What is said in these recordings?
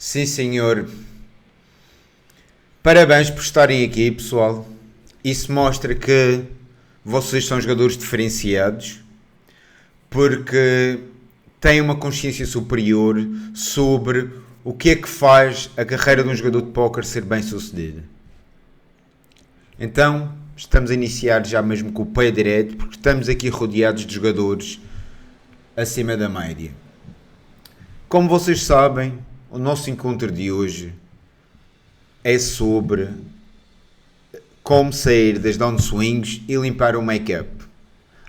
Sim, senhor. Parabéns por estarem aqui, pessoal. Isso mostra que vocês são jogadores diferenciados porque têm uma consciência superior sobre o que é que faz a carreira de um jogador de póquer ser bem sucedida. Então, estamos a iniciar já mesmo com o pé direito porque estamos aqui rodeados de jogadores acima da média. Como vocês sabem, o nosso encontro de hoje é sobre como sair das downswings e limpar o make-up.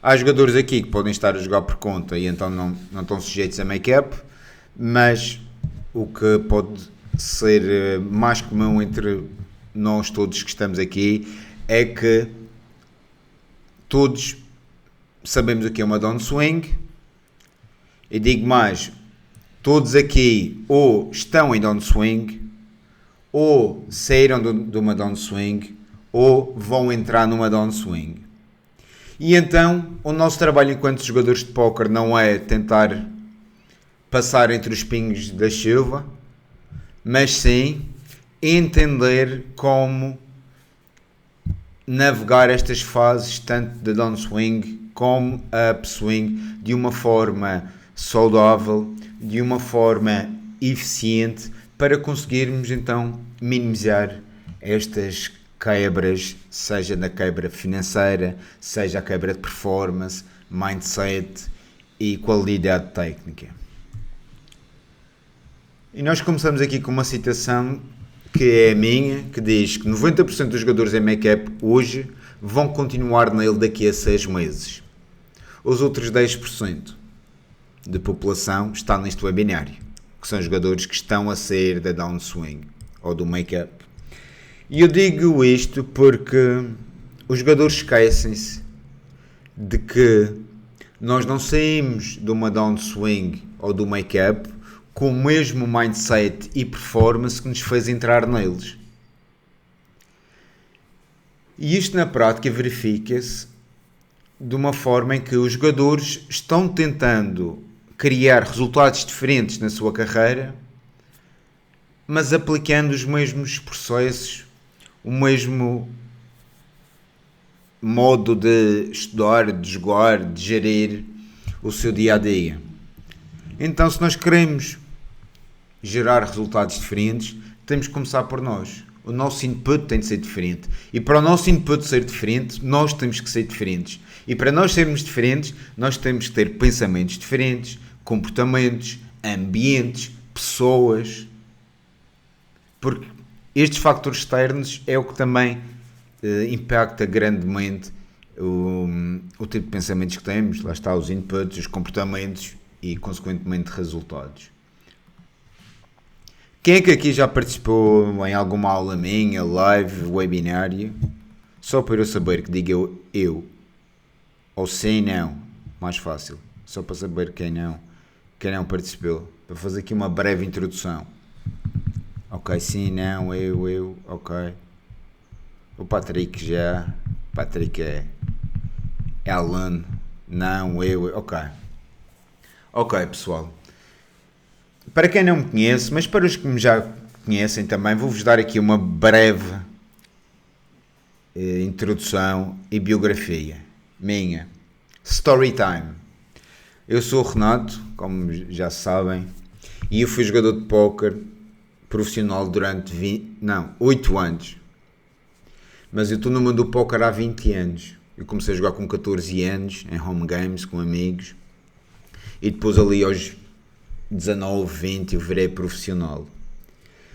Há jogadores aqui que podem estar a jogar por conta e então não estão sujeitos a make-up, mas o que pode ser mais comum entre nós todos que estamos aqui é que todos sabemos o que é uma downswing. E digo mais, todos aqui ou estão em downswing, ou saíram de uma downswing, ou vão entrar numa downswing. E então, o nosso trabalho enquanto jogadores de póquer não é tentar passar entre os pingos da chuva, mas sim entender como navegar estas fases, tanto da downswing como a upswing, de uma forma saudável, de uma forma eficiente, para conseguirmos então minimizar estas quebras, seja na quebra financeira, seja a quebra de performance, mindset e qualidade técnica. E nós começamos aqui com uma citação que é a minha, que diz que 90% dos jogadores em make-up hoje vão continuar nele daqui a 6 meses. Os outros 10% de população está neste webinário, que são jogadores que estão a sair da downswing ou do make-up. E eu digo isto porque os jogadores esquecem-se de que nós não saímos de uma downswing ou do make-up com o mesmo mindset e performance que nos fez entrar neles. E isto na prática verifica-se de uma forma em que os jogadores estão tentando criar resultados diferentes na sua carreira, mas aplicando os mesmos processos, o mesmo modo de estudar, de jogar, de gerir o seu dia-a-dia. Então, se nós queremos gerar resultados diferentes, temos que começar por nós. O nosso input tem de ser diferente. E para o nosso input ser diferente, nós temos que ser diferentes. E para nós sermos diferentes, nós temos que ter pensamentos diferentes, comportamentos, ambientes, pessoas. Porque estes fatores externos é o que também impacta grandemente o tipo de pensamentos que temos. Lá está, os inputs, os comportamentos e, consequentemente, resultados. Quem é que aqui já participou em alguma aula minha, live, webinário? Só para eu saber que diga eu. Ou sim, não. Mais fácil. Só para saber quem não participou. Para fazer aqui uma breve introdução. Ok, sim, não, eu, ok. O Patrick já. Patrick é Alan. Não, eu, ok. Ok, pessoal. Para quem não me conhece, mas para os que me já conhecem também, vou-vos dar aqui uma breve introdução e biografia minha. Story time. Eu sou o Renato, como já sabem, e eu fui jogador de póquer profissional durante 8 anos. Mas eu estou no mundo do póquer há 20 anos. Eu comecei a jogar com 14 anos, em home games, com amigos. E depois ali aos 19, 20 eu virei profissional.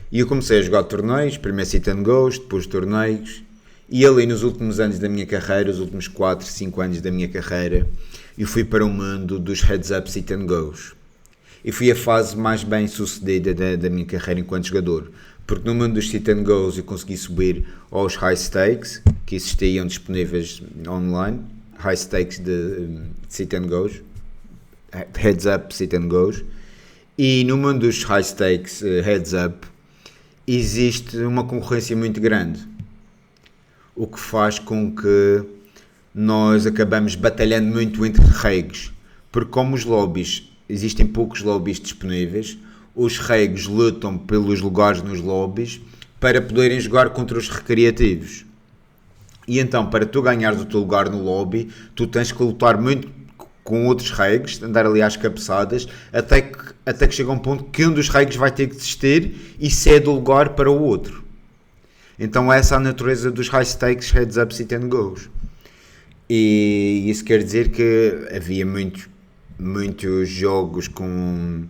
E eu comecei a jogar torneios, primeiro sit and goes, depois torneios. E ali nos últimos anos da minha carreira, os últimos 4, 5 anos da minha carreira, eu fui para o mundo dos heads up sit and goes. E foi a fase mais bem sucedida da minha carreira enquanto jogador. Porque no mundo dos sit and goes eu consegui subir aos high stakes, que existiam disponíveis online. High stakes de sit and goes, heads up sit and goes. E no mundo dos high stakes heads up existe uma concorrência muito grande, o que faz com que nós acabamos batalhando muito entre regras, porque como os lobbies, existem poucos lobbies disponíveis, os regos lutam pelos lugares nos lobbies para poderem jogar contra os recreativos. E então, para tu ganhares o teu lugar no lobby, tu tens que lutar muito com outros regos, andar ali às cabeçadas, até que chega um ponto que um dos regos vai ter que desistir e cede o lugar para o outro. Então essa é a natureza dos high stakes, heads up, sit and goes. E isso quer dizer que havia muitos jogos com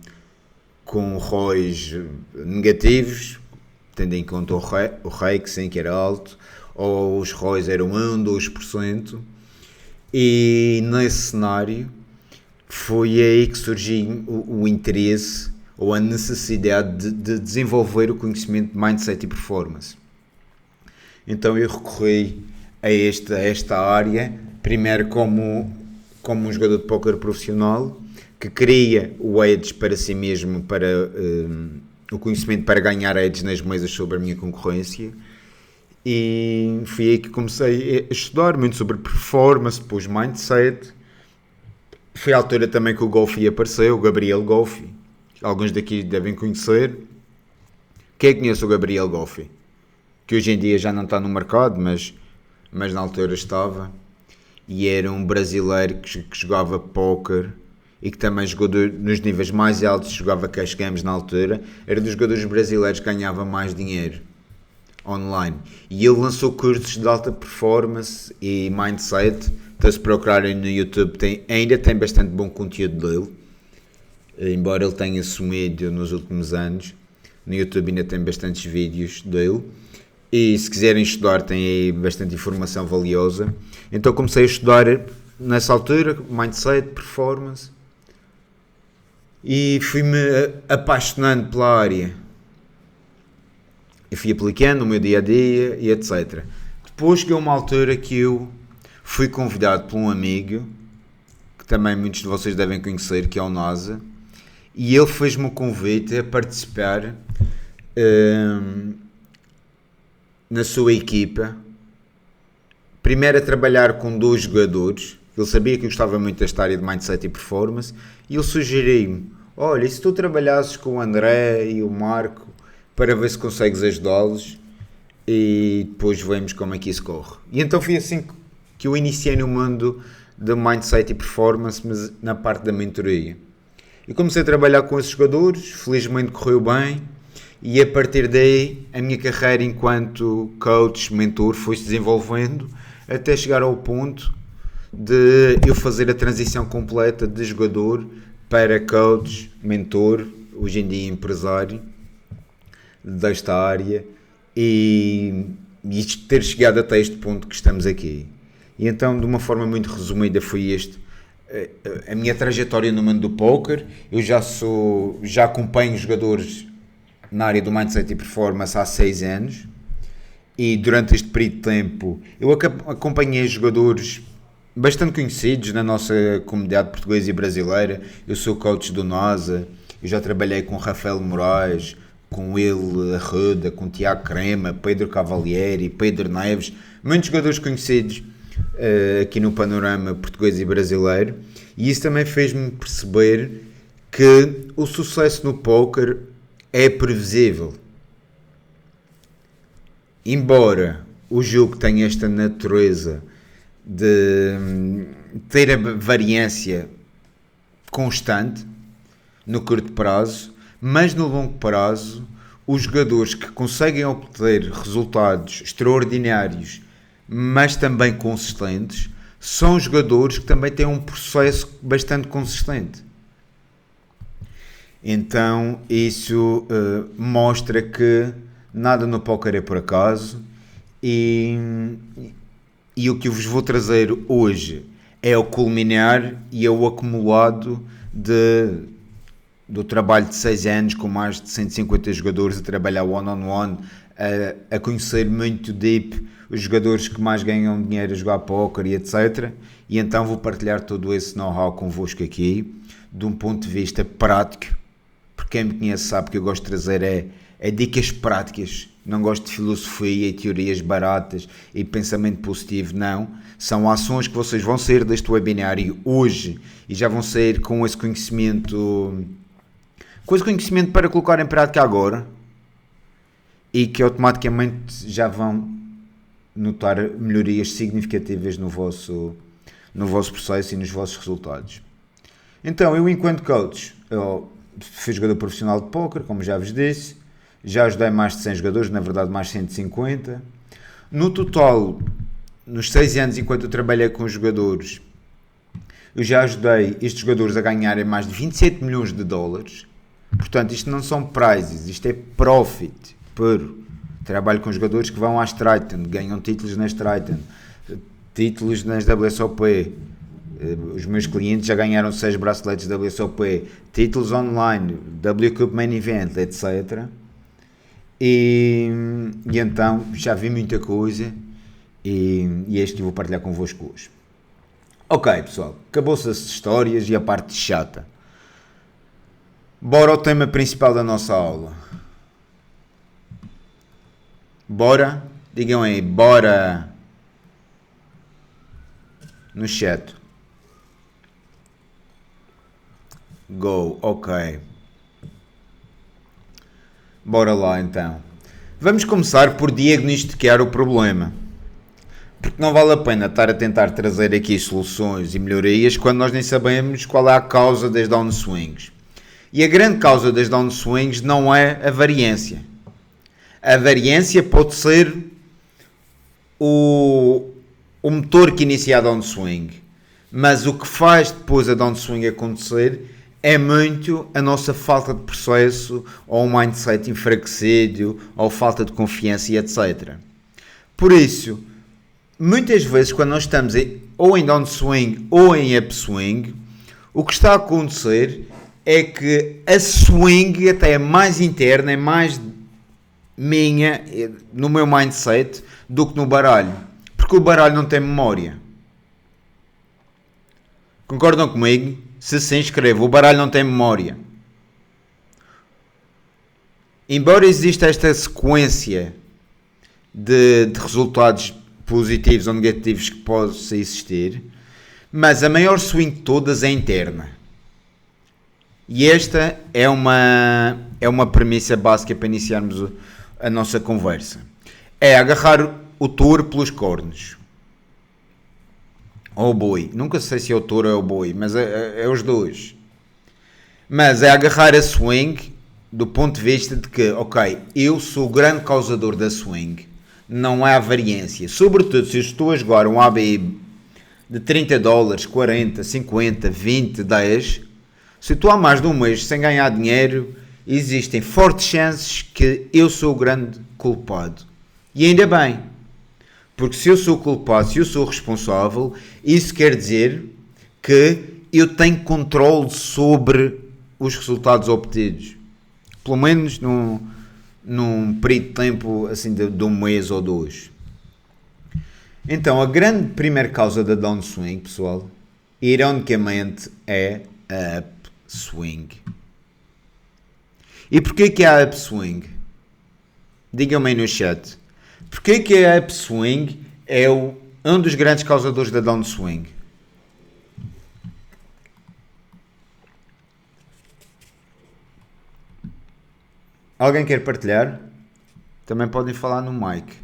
ROIs negativos, tendo em conta o rake, sim, que era alto, ou os ROIs eram 1, 2%, e nesse cenário foi aí que surgiu o interesse ou a necessidade de desenvolver o conhecimento de mindset e performance. Então eu recorri a esta área, primeiro como um jogador de póquer profissional, que queria o edge para si mesmo, para o conhecimento para ganhar edge nas mesas sobre a minha concorrência, e foi aí que comecei a estudar muito sobre performance, depois mindset. Foi a altura também que o Golfi apareceu, o Gabriel Golfi, alguns daqui devem conhecer. Quem conhece o Gabriel Golfi? Que hoje em dia já não está no mercado, mas na altura estava, e era um brasileiro que jogava póquer e que também jogou nos níveis mais altos, jogava cash games na altura, era dos jogadores brasileiros que ganhava mais dinheiro online, e ele lançou cursos de alta performance e mindset. Então, se procurarem no YouTube, ainda tem bastante bom conteúdo dele, embora ele tenha sumido nos últimos anos. No YouTube ainda tem bastantes vídeos dele, e se quiserem estudar tem aí bastante informação valiosa. Então comecei a estudar nessa altura mindset, performance, e fui-me apaixonando pela área. Eu fui aplicando no meu dia a dia e etc. Depois chegou uma altura que eu fui convidado por um amigo, que também muitos de vocês devem conhecer, que é o NASA, e ele fez-me o convite a participar na sua equipa. Primeiro a trabalhar com 2 jogadores. Ele sabia que eu gostava muito desta área de mindset e performance, e ele sugeriu-me: olha, e se tu trabalhasses com o André e o Marco para ver se consegues ajudá-los, e depois vemos como é que isso corre. E então foi assim que eu iniciei no mundo de mindset e performance, mas na parte da mentoria. E comecei a trabalhar com esses jogadores, felizmente correu bem, e a partir daí a minha carreira enquanto coach, mentor, foi-se desenvolvendo até chegar ao ponto de eu fazer a transição completa de jogador para coach, mentor, hoje em dia empresário desta área, e ter chegado até este ponto que estamos aqui. E então, de uma forma muito resumida, foi a minha trajetória no mundo do póquer. Eu já acompanho jogadores na área do mindset e performance há 6 anos, e durante este período de tempo eu acompanhei jogadores bastante conhecidos na nossa comunidade portuguesa e brasileira. Eu sou coach do NASA, eu já trabalhei com Rafael Moraes, com ele Arruda, com Tiago Crema, Pedro Cavalieri, Pedro Neves, muitos jogadores conhecidos aqui no panorama português e brasileiro, e isso também fez-me perceber que o sucesso no póquer é previsível. Embora o jogo tenha esta natureza de ter a variância constante no curto prazo, mas no longo prazo, os jogadores que conseguem obter resultados extraordinários, mas também consistentes, são jogadores que também têm um processo bastante consistente. Então isso mostra que nada no póquer é por acaso, e o que eu vos vou trazer hoje é o culminar e é o acumulado do trabalho de 6 anos com mais de 150 jogadores, a trabalhar one-on-one, a conhecer muito deep os jogadores que mais ganham dinheiro a jogar póquer e etc. E então vou partilhar todo esse know-how convosco aqui, de um ponto de vista prático, porque quem me conhece sabe que eu gosto de trazer dicas práticas. Não gosto de filosofia e teorias baratas e pensamento positivo, não. São ações que vocês vão sair deste webinário hoje e já vão sair com esse conhecimento com esse conhecimento para colocar em prática agora e que automaticamente já vão notar melhorias significativas no vosso processo e nos vossos resultados. Então, eu enquanto coach, eu fui jogador profissional de póquer, como já vos disse, já ajudei mais de 100 jogadores, na verdade mais de 150. No total, nos 6 anos enquanto eu trabalhei com os jogadores, eu já ajudei estes jogadores a ganharem mais de 27 milhões de dólares. Portanto, isto não são prizes, isto é profit puro. Trabalho com jogadores que vão à Triton, ganham títulos nas Triton, títulos nas WSOP. Os meus clientes já ganharam 6 braceletes WSOP, títulos online, W Cup Main Event, etc. E então já vi muita coisa e é isto que eu vou partilhar convosco hoje. Ok, pessoal, acabou-se as histórias e a parte chata. Bora ao tema principal da nossa aula. Bora? Digam aí, bora! No chat. Go, ok. Bora lá então. Vamos começar por diagnosticar o problema. Porque não vale a pena estar a tentar trazer aqui soluções e melhorias quando nós nem sabemos qual é a causa das downswings. E a grande causa das downswings não é a variância. A variância pode ser o motor que inicia a downswing. Mas o que faz depois a downswing acontecer é muito a nossa falta de processo, ou um mindset enfraquecido, ou falta de confiança e etc. Por isso, muitas vezes quando nós estamos ou em downswing ou em upswing, o que está a acontecer é que a swing até é mais interna, é mais minha, no meu mindset, do que no baralho. Porque o baralho não tem memória. Concordam comigo? Se sim, escrevo. O baralho não tem memória. Embora exista esta sequência de resultados positivos ou negativos que possa existir, mas a maior swing de todas é interna. E esta é uma premissa básica para iniciarmos a nossa conversa. É agarrar o touro pelos cornos. Ou o boi. Nunca sei se é o touro ou é o boi, mas é os dois. Mas é agarrar a swing do ponto de vista de que, ok, eu sou o grande causador da swing. Não há variância. Sobretudo se eu estou a jogar um ABI de 30 dólares, 40, 50, 20, 10. Se eu estou há mais de um mês sem ganhar dinheiro, existem fortes chances que eu sou o grande culpado. E ainda bem. Porque se eu sou o culpado, se eu sou o responsável, isso quer dizer que eu tenho controle sobre os resultados obtidos. Pelo menos num período de tempo assim de um mês ou dois. Então, a grande primeira causa da downswing, pessoal, ironicamente, é a upswing. E porquê que há upswing? Digam-me aí no chat. Porquê que a upswing é um dos grandes causadores da downswing? Alguém quer partilhar? Também podem falar no mic.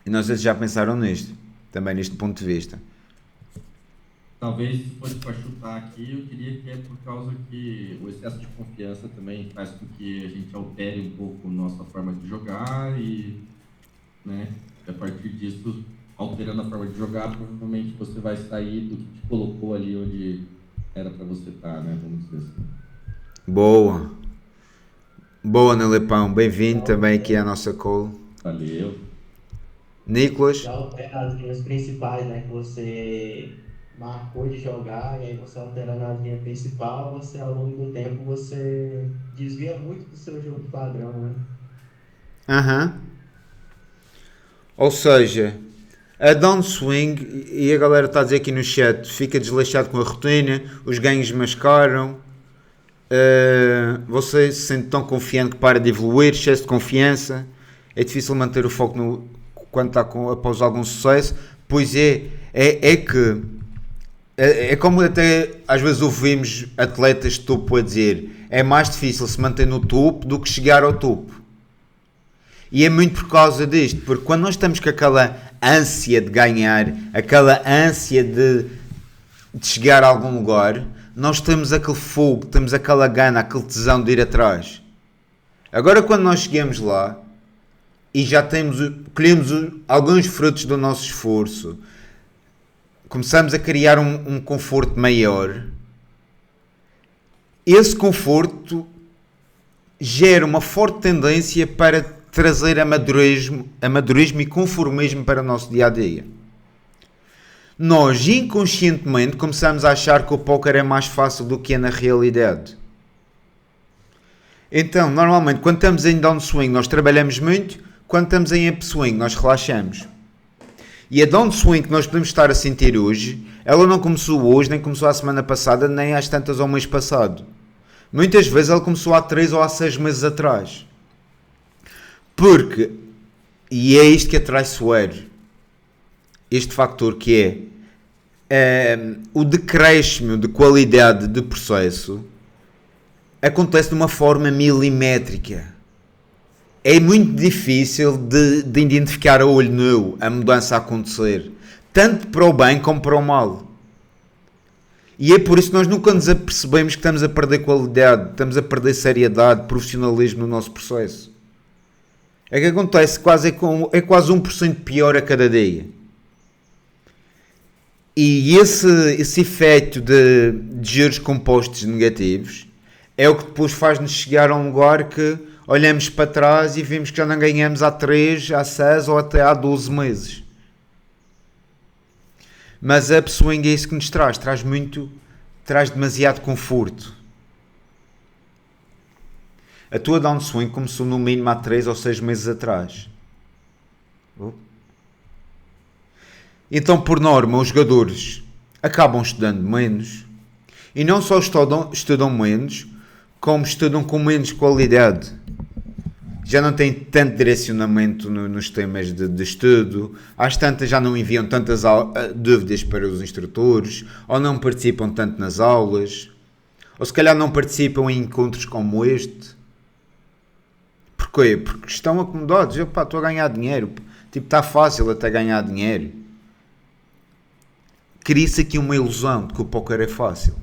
E não sei se já pensaram nisto, também neste ponto de vista. Talvez, se fosse para chutar aqui, eu diria que é por causa que o excesso de confiança também faz com que a gente altere um pouco nossa forma de jogar e, né, a partir disso, alterando a forma de jogar, provavelmente você vai sair do que te colocou ali onde era para você estar, né, vamos dizer assim. Boa! Boa, Nelepão, bem-vindo também aqui à nossa call. Valeu. Nicolas? Já altera as linhas principais, né? Que você marcou de jogar, e aí você alterando a linha principal, você ao longo do tempo você desvia muito do seu jogo padrão, né? Aham. Ou seja, a downswing, e a galera está a dizer aqui no chat, fica desleixado com a rotina, os ganhos mascaram, você se sente tão confiante que para de evoluir, excesso de confiança, é difícil manter o foco quando está após algum sucesso. Pois é que É como até às vezes ouvimos atletas de topo a dizer: é mais difícil se manter no topo do que chegar ao topo. E é muito por causa disto, porque quando nós estamos com aquela ânsia de ganhar, aquela ânsia de chegar a algum lugar, nós temos aquele fogo, temos aquela gana, aquele tesão de ir atrás. Agora quando nós chegamos lá e já colhemos alguns frutos do nosso esforço, começamos a criar um conforto maior, esse conforto gera uma forte tendência para trazer amadorismo e conformismo para o nosso dia-a-dia. Nós inconscientemente começamos a achar que o póquer é mais fácil do que é na realidade. Então, normalmente, quando estamos em downswing, nós trabalhamos muito. Quando estamos em upswing, nós relaxamos. E a downswing que nós podemos estar a sentir hoje, ela não começou hoje, nem começou a semana passada, nem às tantas ao mês passado. Muitas vezes ela começou há 3 ou há 6 meses atrás. Porque, e é isto que é traiçoeiro, este fator que é o decréscimo de qualidade de processo, acontece de uma forma milimétrica. É muito difícil de identificar a olho nu a mudança a acontecer, tanto para o bem como para o mal. E é por isso que nós nunca nos apercebemos que estamos a perder qualidade, estamos a perder seriedade, profissionalismo no nosso processo. É que acontece é quase 1% pior a cada dia. E esse efeito de juros compostos negativos é o que depois faz-nos chegar a um lugar que olhamos para trás e vemos que já não ganhamos há 3, há 6 ou até há 12 meses. Mas a upswing é isso que nos traz demasiado conforto. A tua downswing começou no mínimo há 3 ou 6 meses atrás. Então, por norma, os jogadores acabam estudando menos. E não só estudam menos, como estudam com menos qualidade. Já não têm tanto direcionamento nos temas de estudo. Às tantas já não enviam tantas dúvidas para os instrutores. Ou não participam tanto nas aulas. Ou se calhar não participam em encontros como este. Porquê? Porque estão acomodados. Estou a ganhar dinheiro. Está fácil até ganhar dinheiro. Cria-se aqui uma ilusão de que o póquer é fácil.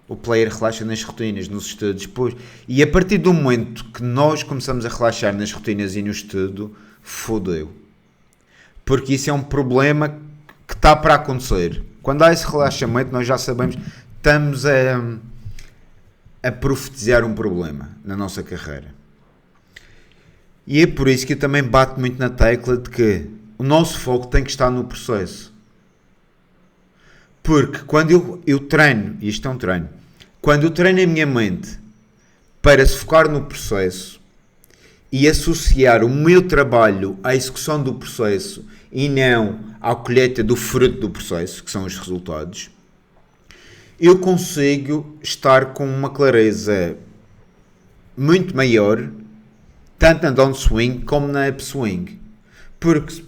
O player relaxa nas rotinas, nos estudos. Depois. E a partir do momento que nós começamos a relaxar nas rotinas e no estudo, fodeu. Porque isso é um problema que está para acontecer. Quando há esse relaxamento, nós já sabemos, estamos a profetizar um problema na nossa carreira. E é por isso que eu também bato muito na tecla de que o nosso foco tem que estar no processo. Porque quando eu treino, e isto é um treino, quando eu treino a minha mente para se focar no processo e associar o meu trabalho à execução do processo e não à colheita do fruto do processo, que são os resultados, eu consigo estar com uma clareza muito maior, tanto na downswing como na upswing. Porque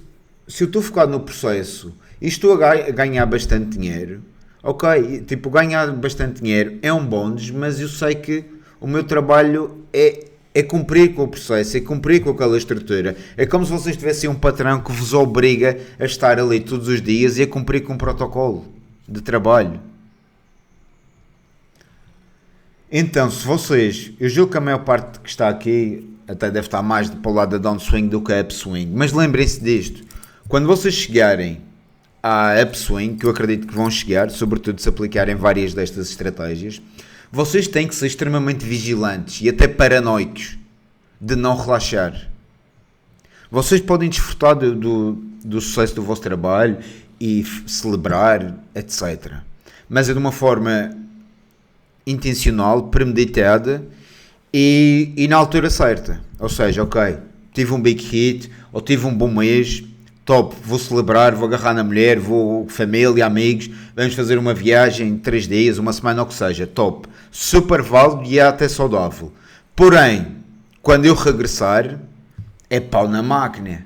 se eu estou focado no processo e estou a ganhar bastante dinheiro, ok, ganhar bastante dinheiro é um bónus, mas eu sei que o meu trabalho é cumprir com o processo, é cumprir com aquela estrutura. É como se vocês tivessem um patrão que vos obriga a estar ali todos os dias e a cumprir com um protocolo de trabalho. Então, se vocês, eu julgo que a maior parte que está aqui até deve estar mais para o lado da downswing do que a upswing, mas lembrem-se disto, quando vocês chegarem à upswing, que eu acredito que vão chegar, sobretudo se aplicarem várias destas estratégias, vocês têm que ser extremamente vigilantes e até paranoicos de não relaxar. Vocês podem desfrutar do sucesso do vosso trabalho e celebrar, etc. Mas é de uma forma intencional, premeditada e na altura certa. Ou seja, ok, tive um big hit ou tive um bom mês, top, vou celebrar, vou agarrar na mulher, vou família, amigos, vamos fazer uma viagem 3 dias, uma semana, ou que seja, top, super válido e é até saudável. Porém, quando eu regressar, é pau na máquina.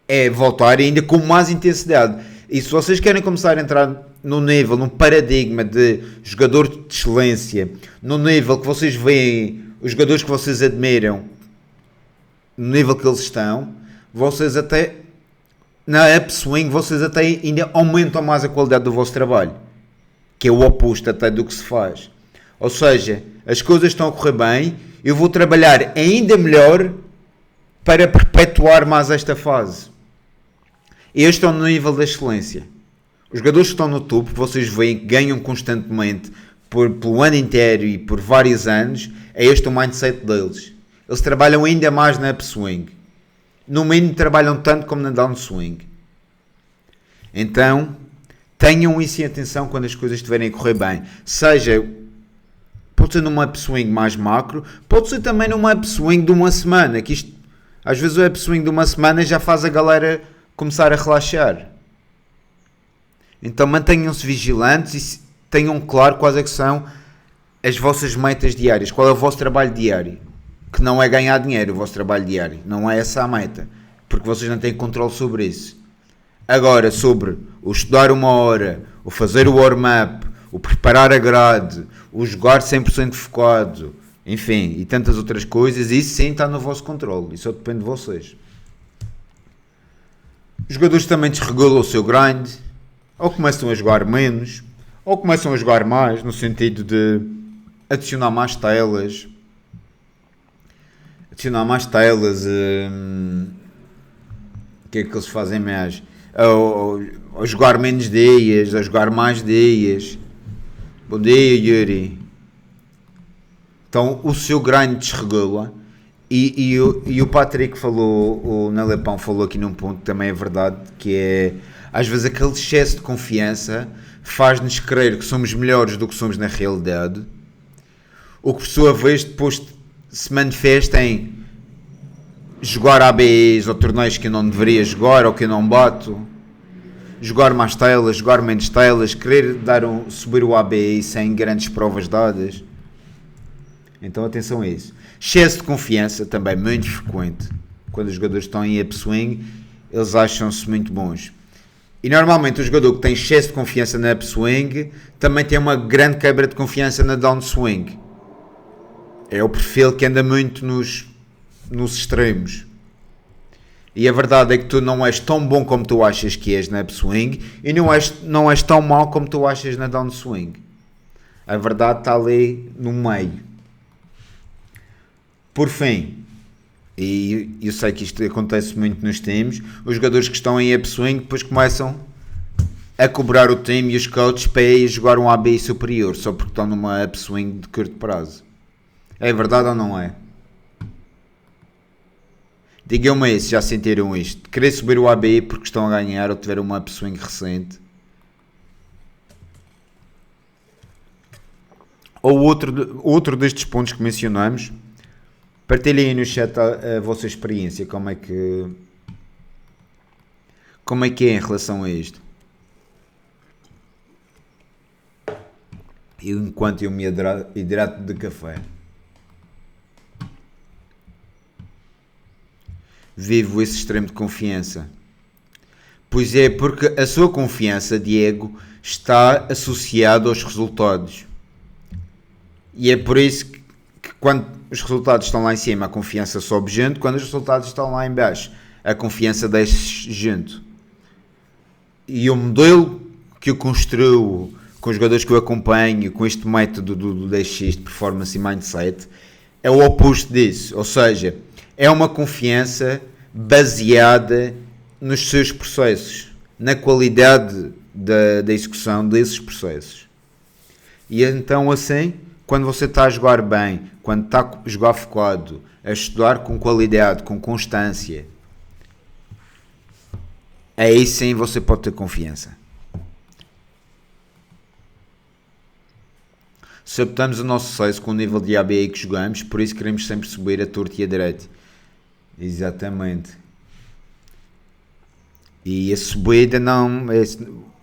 É voltar ainda com mais intensidade. E se vocês querem começar a entrar no nível, num paradigma de jogador de excelência, no nível que vocês veem, os jogadores que vocês admiram, no nível que eles estão, vocês até, na upswing, vocês até ainda aumentam mais a qualidade do vosso trabalho, que é o oposto até do que se faz. Ou seja, as coisas estão a correr bem, eu vou trabalhar ainda melhor para perpetuar mais esta fase. Este é o nível da excelência. Os jogadores que estão no topo, vocês veem que ganham constantemente pelo ano inteiro e por vários anos, é este o mindset deles. Eles trabalham ainda mais na upswing. No mínimo trabalham tanto como na downswing. Então, tenham isso em atenção quando as coisas estiverem a correr bem. Seja, pode ser numa upswing mais macro, pode ser também numa upswing de uma semana, que isto, às vezes o upswing de uma semana já faz a galera começar a relaxar. Então mantenham-se vigilantes e tenham claro quais é que são as vossas metas diárias, qual é o vosso trabalho diário, que não é ganhar dinheiro o vosso trabalho diário, não é essa a meta, porque vocês não têm controle sobre isso. Agora, sobre o estudar uma hora, o fazer o warm-up, o preparar a grade, o jogar 100% focado, enfim, e tantas outras coisas, isso sim está no vosso controle, isso só depende de vocês. Os jogadores também desregulam o seu grind, ou começam a jogar menos, ou começam a jogar mais, no sentido de adicionar mais telas. O que é que eles fazem mais? Ou jogar menos dias, ou jogar mais dias. Bom dia, Yuri. Então, o seu grind desregula. E o Patrick falou, o Nalepão falou aqui num ponto que também é verdade, que é, às vezes aquele excesso de confiança faz-nos crer que somos melhores do que somos na realidade, o que por sua vez depois se manifesta em jogar ABEs ou torneios que eu não deveria jogar ou que eu não bato, jogar mais telas, jogar menos telas, querer subir o ABE sem grandes provas dadas. Então atenção a isso. Excesso de confiança também muito frequente. Quando os jogadores estão em upswing, eles acham-se muito bons. E normalmente o jogador que tem excesso de confiança na upswing também tem uma grande quebra de confiança na downswing. É o perfil que anda muito nos extremos. E a verdade é que tu não és tão bom como tu achas que és na upswing e não és tão mau como tu achas na downswing. A verdade está ali no meio. Por fim, e eu sei que isto acontece muito nos times, os jogadores que estão em upswing depois começam a cobrar o time e os coaches para ir jogar um ABI superior só porque estão numa upswing de curto prazo. É verdade ou não é? Digam-me aí se já sentiram isto. Querer subir o ABI porque estão a ganhar ou tiveram uma upswing recente. Ou outro destes pontos que mencionamos. Partilhem aí no chat a vossa experiência, como é que é em relação a isto. Enquanto eu me hidrato de café. Vivo esse extremo de confiança. Pois é, porque a sua confiança, Diego, está associada aos resultados. E é por isso que quando os resultados estão lá em cima, a confiança sobe junto. Quando os resultados estão lá em baixo, a confiança desce junto. E o modelo que eu construo com os jogadores que eu acompanho, com este método do DX, de performance e mindset, é o oposto disso. Ou seja, é uma confiança baseada nos seus processos, na qualidade da execução desses processos. E então assim, quando você está a jogar bem, quando está a jogar focado, a estudar com qualidade, com constância, aí sim você pode ter confiança. Sabotamos o nosso sucesso com o nível de ABA que jogamos, por isso queremos sempre subir a torta e a direita. Exatamente. E a subida não...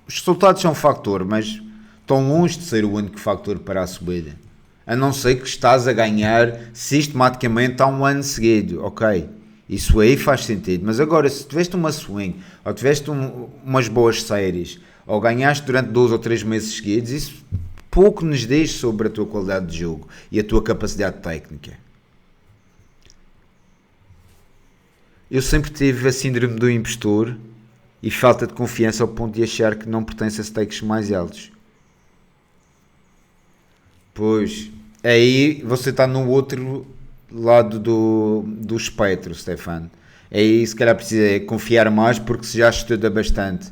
os resultados são um fator, mas estão longe de ser o único fator para a subida. A não ser que estás a ganhar sistematicamente há um ano seguido, ok? Isso aí faz sentido. Mas agora, se tiveste uma swing, ou tiveste umas boas séries, ou ganhaste durante 2 ou 3 meses seguidos, isso pouco nos diz sobre a tua qualidade de jogo e a tua capacidade técnica. Eu sempre tive a síndrome do impostor e falta de confiança ao ponto de achar que não pertence a stakes mais altos. Pois, aí você está no outro lado do espectro, Stefano. Aí se calhar precisa confiar mais, porque se já estuda bastante,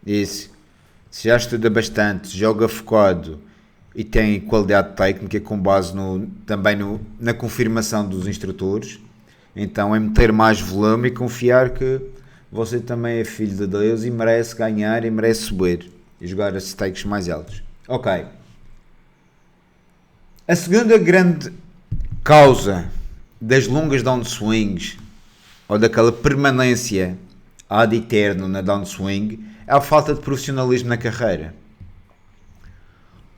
isso, se já estuda bastante, joga focado e tem qualidade técnica com base também na confirmação dos instrutores, então é meter mais volume e confiar que você também é filho de Deus e merece ganhar e merece subir e jogar a stakes mais altos. Ok. A segunda grande causa das longas downswings ou daquela permanência ad eterno na downswing é a falta de profissionalismo na carreira.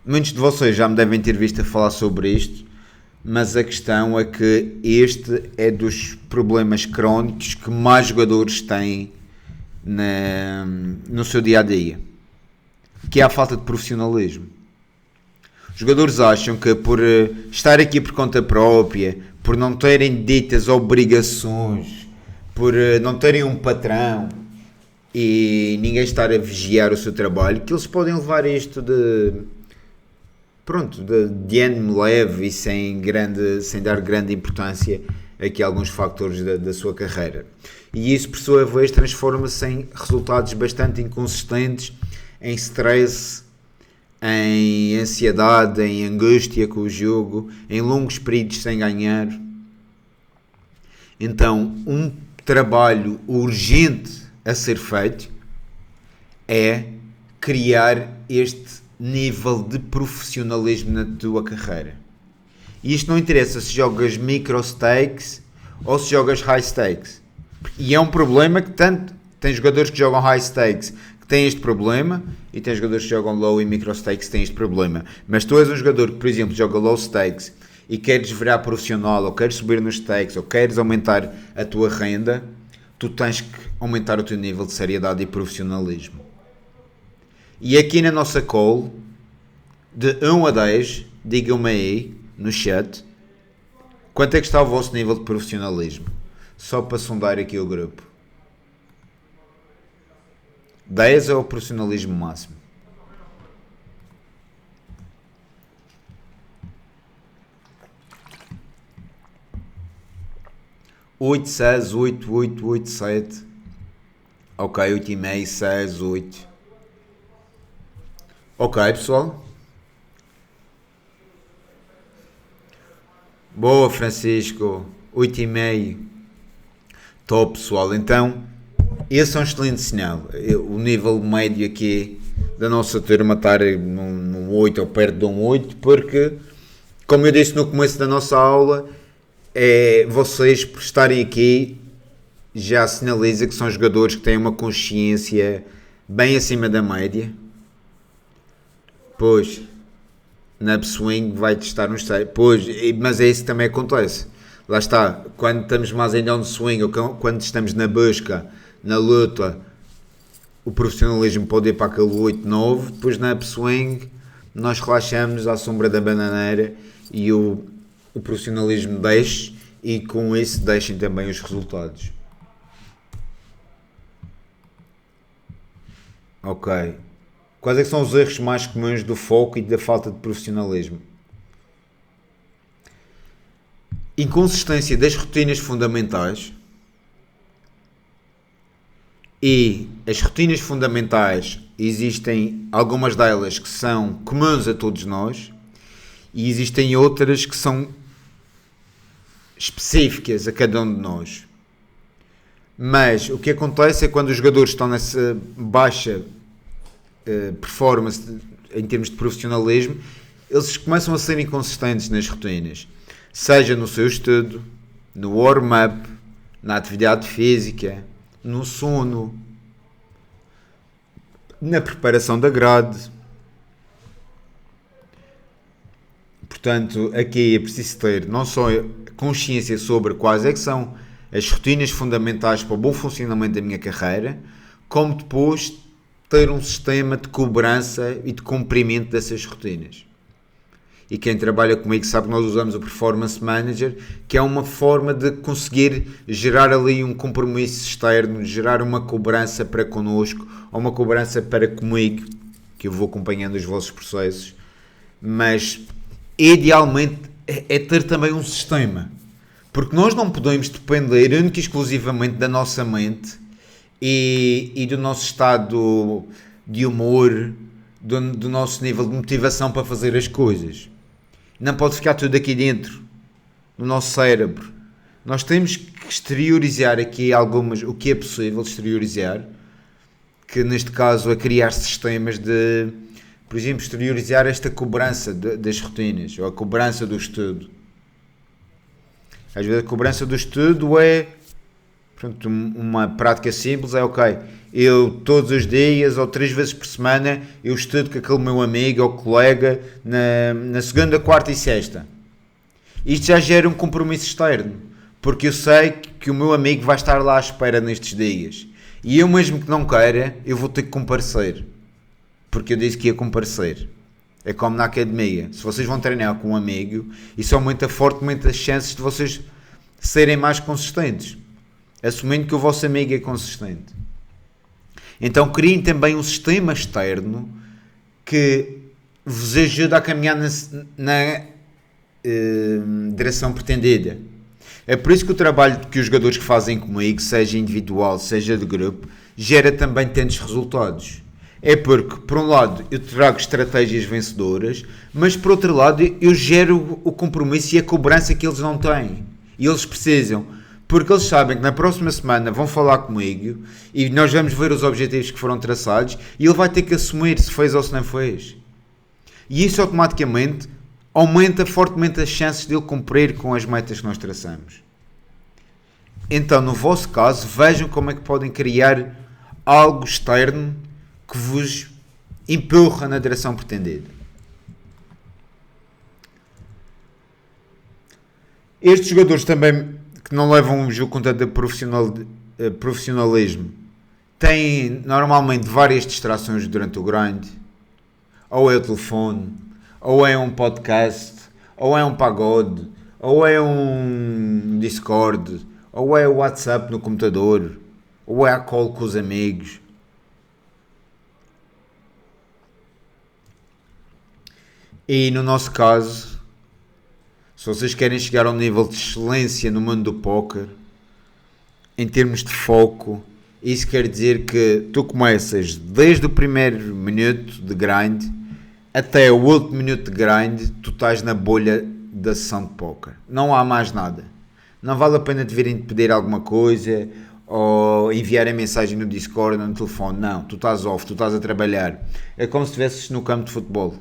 Muitos de vocês já me devem ter visto a falar sobre isto, mas a questão é que este é dos problemas crónicos que mais jogadores têm no seu dia a dia, que é a falta de profissionalismo. Os jogadores acham que por estar aqui por conta própria, por não terem ditas obrigações, por não terem um patrão e ninguém estar a vigiar o seu trabalho, que eles podem levar isto de ânimo leve e sem dar grande importância aqui a alguns fatores da sua carreira. E isso, por sua vez, transforma-se em resultados bastante inconsistentes, em stress, em ansiedade, em angústia com o jogo, em longos períodos sem ganhar. Então, um trabalho urgente a ser feito é criar este nível de profissionalismo na tua carreira. E isto não interessa se jogas micro stakes ou se jogas high stakes. E é um problema que tanto tem jogadores que jogam high stakes que têm este problema e tem jogadores que jogam low e micro stakes que têm este problema. Mas tu és um jogador que, por exemplo, joga low stakes e queres virar profissional, ou queres subir nos stakes, ou queres aumentar a tua renda, tu tens que aumentar o teu nível de seriedade e profissionalismo. E aqui na nossa call, de 1 a 10, digam-me aí no chat, quanto é que está o vosso nível de profissionalismo? Só para sondar aqui o grupo. 10 é o profissionalismo máximo. Oito, 6, 8, 8, 8, 7. Ok, 8,5, 6, 8. Ok, pessoal. Boa, Francisco. 8,5. Top, pessoal. Então, esse é um excelente sinal. O nível médio aqui da nossa turma estar num 8 ou perto de um 8, porque, como eu disse no começo da nossa aula, vocês, por estarem aqui, já sinaliza que são jogadores que têm uma consciência bem acima da média. Pois, na upswing vai testar uns 6. Pois, mas é isso que também acontece. Lá está, quando estamos mais em downswing ou quando estamos na busca, na luta, o profissionalismo pode ir para aquele 8, 9. Depois na upswing nós relaxamos à sombra da bananeira e o profissionalismo desce, e com isso deixem também os resultados. Ok. Quais é que são os erros mais comuns do foco e da falta de profissionalismo? Inconsistência das rotinas fundamentais. E as rotinas fundamentais, existem algumas delas que são comuns a todos nós e existem outras que são específicas a cada um de nós. Mas o que acontece é quando os jogadores estão nessa baixa performance em termos de profissionalismo, eles começam a ser inconsistentes nas rotinas, seja no seu estudo, no warm-up, na atividade física, no sono, na preparação da grade. Portanto, aqui é preciso ter não só consciência sobre quais é que são as rotinas fundamentais para o bom funcionamento da minha carreira, como depois ter um sistema de cobrança e de cumprimento dessas rotinas. E quem trabalha comigo sabe que nós usamos o Performance Manager, que é uma forma de conseguir gerar ali um compromisso externo, gerar uma cobrança para connosco, ou uma cobrança para comigo, que eu vou acompanhando os vossos processos, mas idealmente é ter também um sistema, porque nós não podemos depender única e exclusivamente da nossa mente e do nosso estado de humor, do nosso nível de motivação para fazer as coisas. Não pode ficar tudo aqui dentro, no nosso cérebro. Nós temos que exteriorizar aqui o que é possível exteriorizar, que neste caso é criar sistemas de, por exemplo, exteriorizar esta cobrança das rotinas, ou a cobrança do estudo. Às vezes a cobrança do estudo é, portanto, uma prática simples, é ok, eu todos os dias ou 3 vezes por semana eu estudo com aquele meu amigo ou colega na segunda, quarta e sexta. Isto já gera um compromisso externo, porque eu sei que o meu amigo vai estar lá à espera nestes dias. E eu mesmo que não queira, eu vou ter que comparecer, porque eu disse que ia comparecer. É como na academia, se vocês vão treinar com um amigo, isso aumenta fortemente as chances de vocês serem mais consistentes, assumindo que o vosso amigo é consistente. Então criem também um sistema externo que vos ajude a caminhar na direção pretendida. É por isso que o trabalho que os jogadores que fazem comigo, seja individual, seja de grupo, gera também tantos resultados. É porque, por um lado, eu trago estratégias vencedoras, mas por outro lado, eu gero o compromisso e a cobrança que eles não têm. E eles precisam. Porque eles sabem que na próxima semana vão falar comigo e nós vamos ver os objetivos que foram traçados e ele vai ter que assumir se fez ou se não fez. E isso automaticamente aumenta fortemente as chances de ele cumprir com as metas que nós traçamos. Então, no vosso caso, vejam como é que podem criar algo externo que vos empurra na direção pretendida. Estes jogadores também que não levam um jogo com tanto profissionalismo têm normalmente várias distrações durante o grind. Ou é o telefone, ou é um podcast, ou é um pagode, ou é um Discord, ou é o WhatsApp no computador, ou é a call com os amigos. E no nosso caso, se vocês querem chegar a um nível de excelência no mundo do póquer, em termos de foco, isso quer dizer que tu começas desde o primeiro minuto de grind até o último minuto de grind, tu estás na bolha da sessão de póquer. Não há mais nada. Não vale a pena te virem pedir alguma coisa ou enviar a mensagem no Discord ou no telefone. Não, tu estás off, tu estás a trabalhar. É como se estivesses no campo de futebol.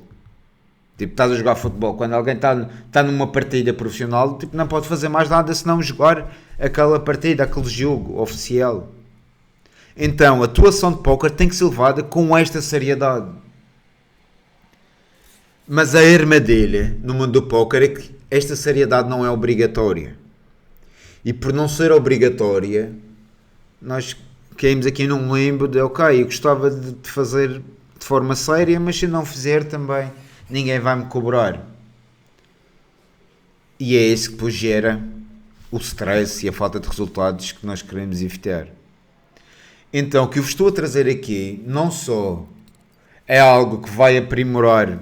Tipo, estás a jogar futebol. Quando alguém está numa partida profissional, tipo, não pode fazer mais nada senão jogar aquela partida, aquele jogo oficial. Então, a tua ação de póquer tem que ser levada com esta seriedade. Mas a armadilha no mundo do póquer é que esta seriedade não é obrigatória. E por não ser obrigatória, nós caímos aqui num limbo de, ok, eu gostava de fazer de forma séria, mas se não fizer também ninguém vai me cobrar. E é isso que depois gera o stress e a falta de resultados que nós queremos evitar. Então, o que eu vos estou a trazer aqui não só é algo que vai aprimorar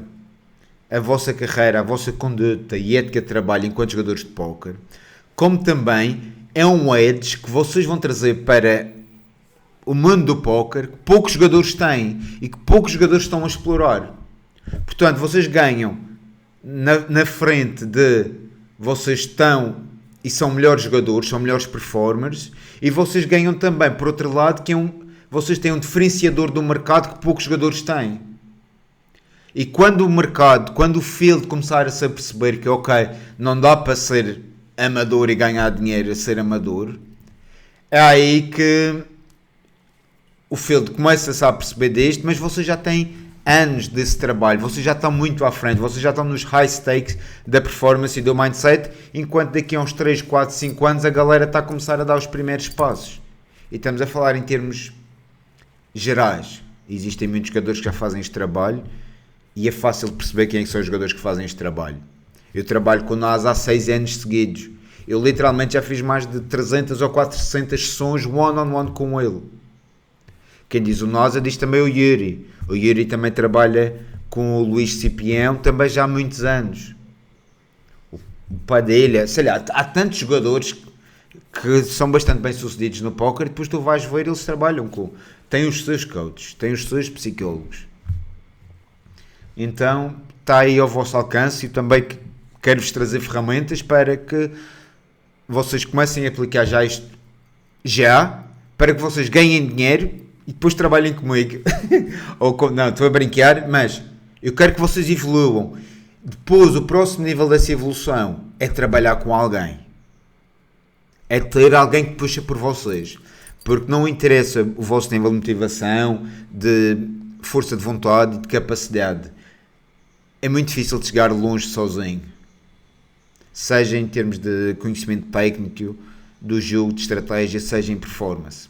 a vossa carreira, a vossa conduta e ética de trabalho enquanto jogadores de póquer, como também é um edge que vocês vão trazer para o mundo do póquer que poucos jogadores têm e que poucos jogadores estão a explorar. Portanto, vocês ganham na frente de vocês estão e são melhores jogadores, são melhores performers, e vocês ganham também, por outro lado, que vocês têm um diferenciador do mercado que poucos jogadores têm. E quando o mercado, quando o field começar a se perceber que, ok, não dá para ser amador e ganhar dinheiro a ser amador, é aí que o field começa-se a perceber disto, mas vocês já têm anos desse trabalho, vocês já estão muito à frente, vocês já estão nos high stakes da performance e do mindset, enquanto daqui a uns 3, 4, 5 anos a galera está a começar a dar os primeiros passos. E estamos a falar em termos gerais. Existem muitos jogadores que já fazem este trabalho e é fácil de perceber quem são os jogadores que fazem este trabalho. Eu trabalho com o Nas há 6 anos seguidos. Eu literalmente já fiz mais de 300 ou 400 sessões one-on-one com ele. Quem diz o NASA diz também o Yuri. O Yuri também trabalha com o Luís Cipião também já há muitos anos. O Padilha, sei lá, há tantos jogadores que são bastante bem sucedidos no póquer e depois tu vais ver, eles trabalham com... Têm os seus coaches, têm os seus psicólogos. Então está aí ao vosso alcance e também quero-vos trazer ferramentas para que vocês comecem a aplicar já isto para que vocês ganhem dinheiro e depois trabalhem comigo. Não, estou a brincar, mas eu quero que vocês evoluam. Depois, o próximo nível dessa evolução é trabalhar com alguém. É ter alguém que puxa por vocês. Porque não interessa o vosso nível de motivação, de força de vontade e de capacidade. É muito difícil de chegar longe sozinho. Seja em termos de conhecimento técnico, do jogo, de estratégia, seja em performance.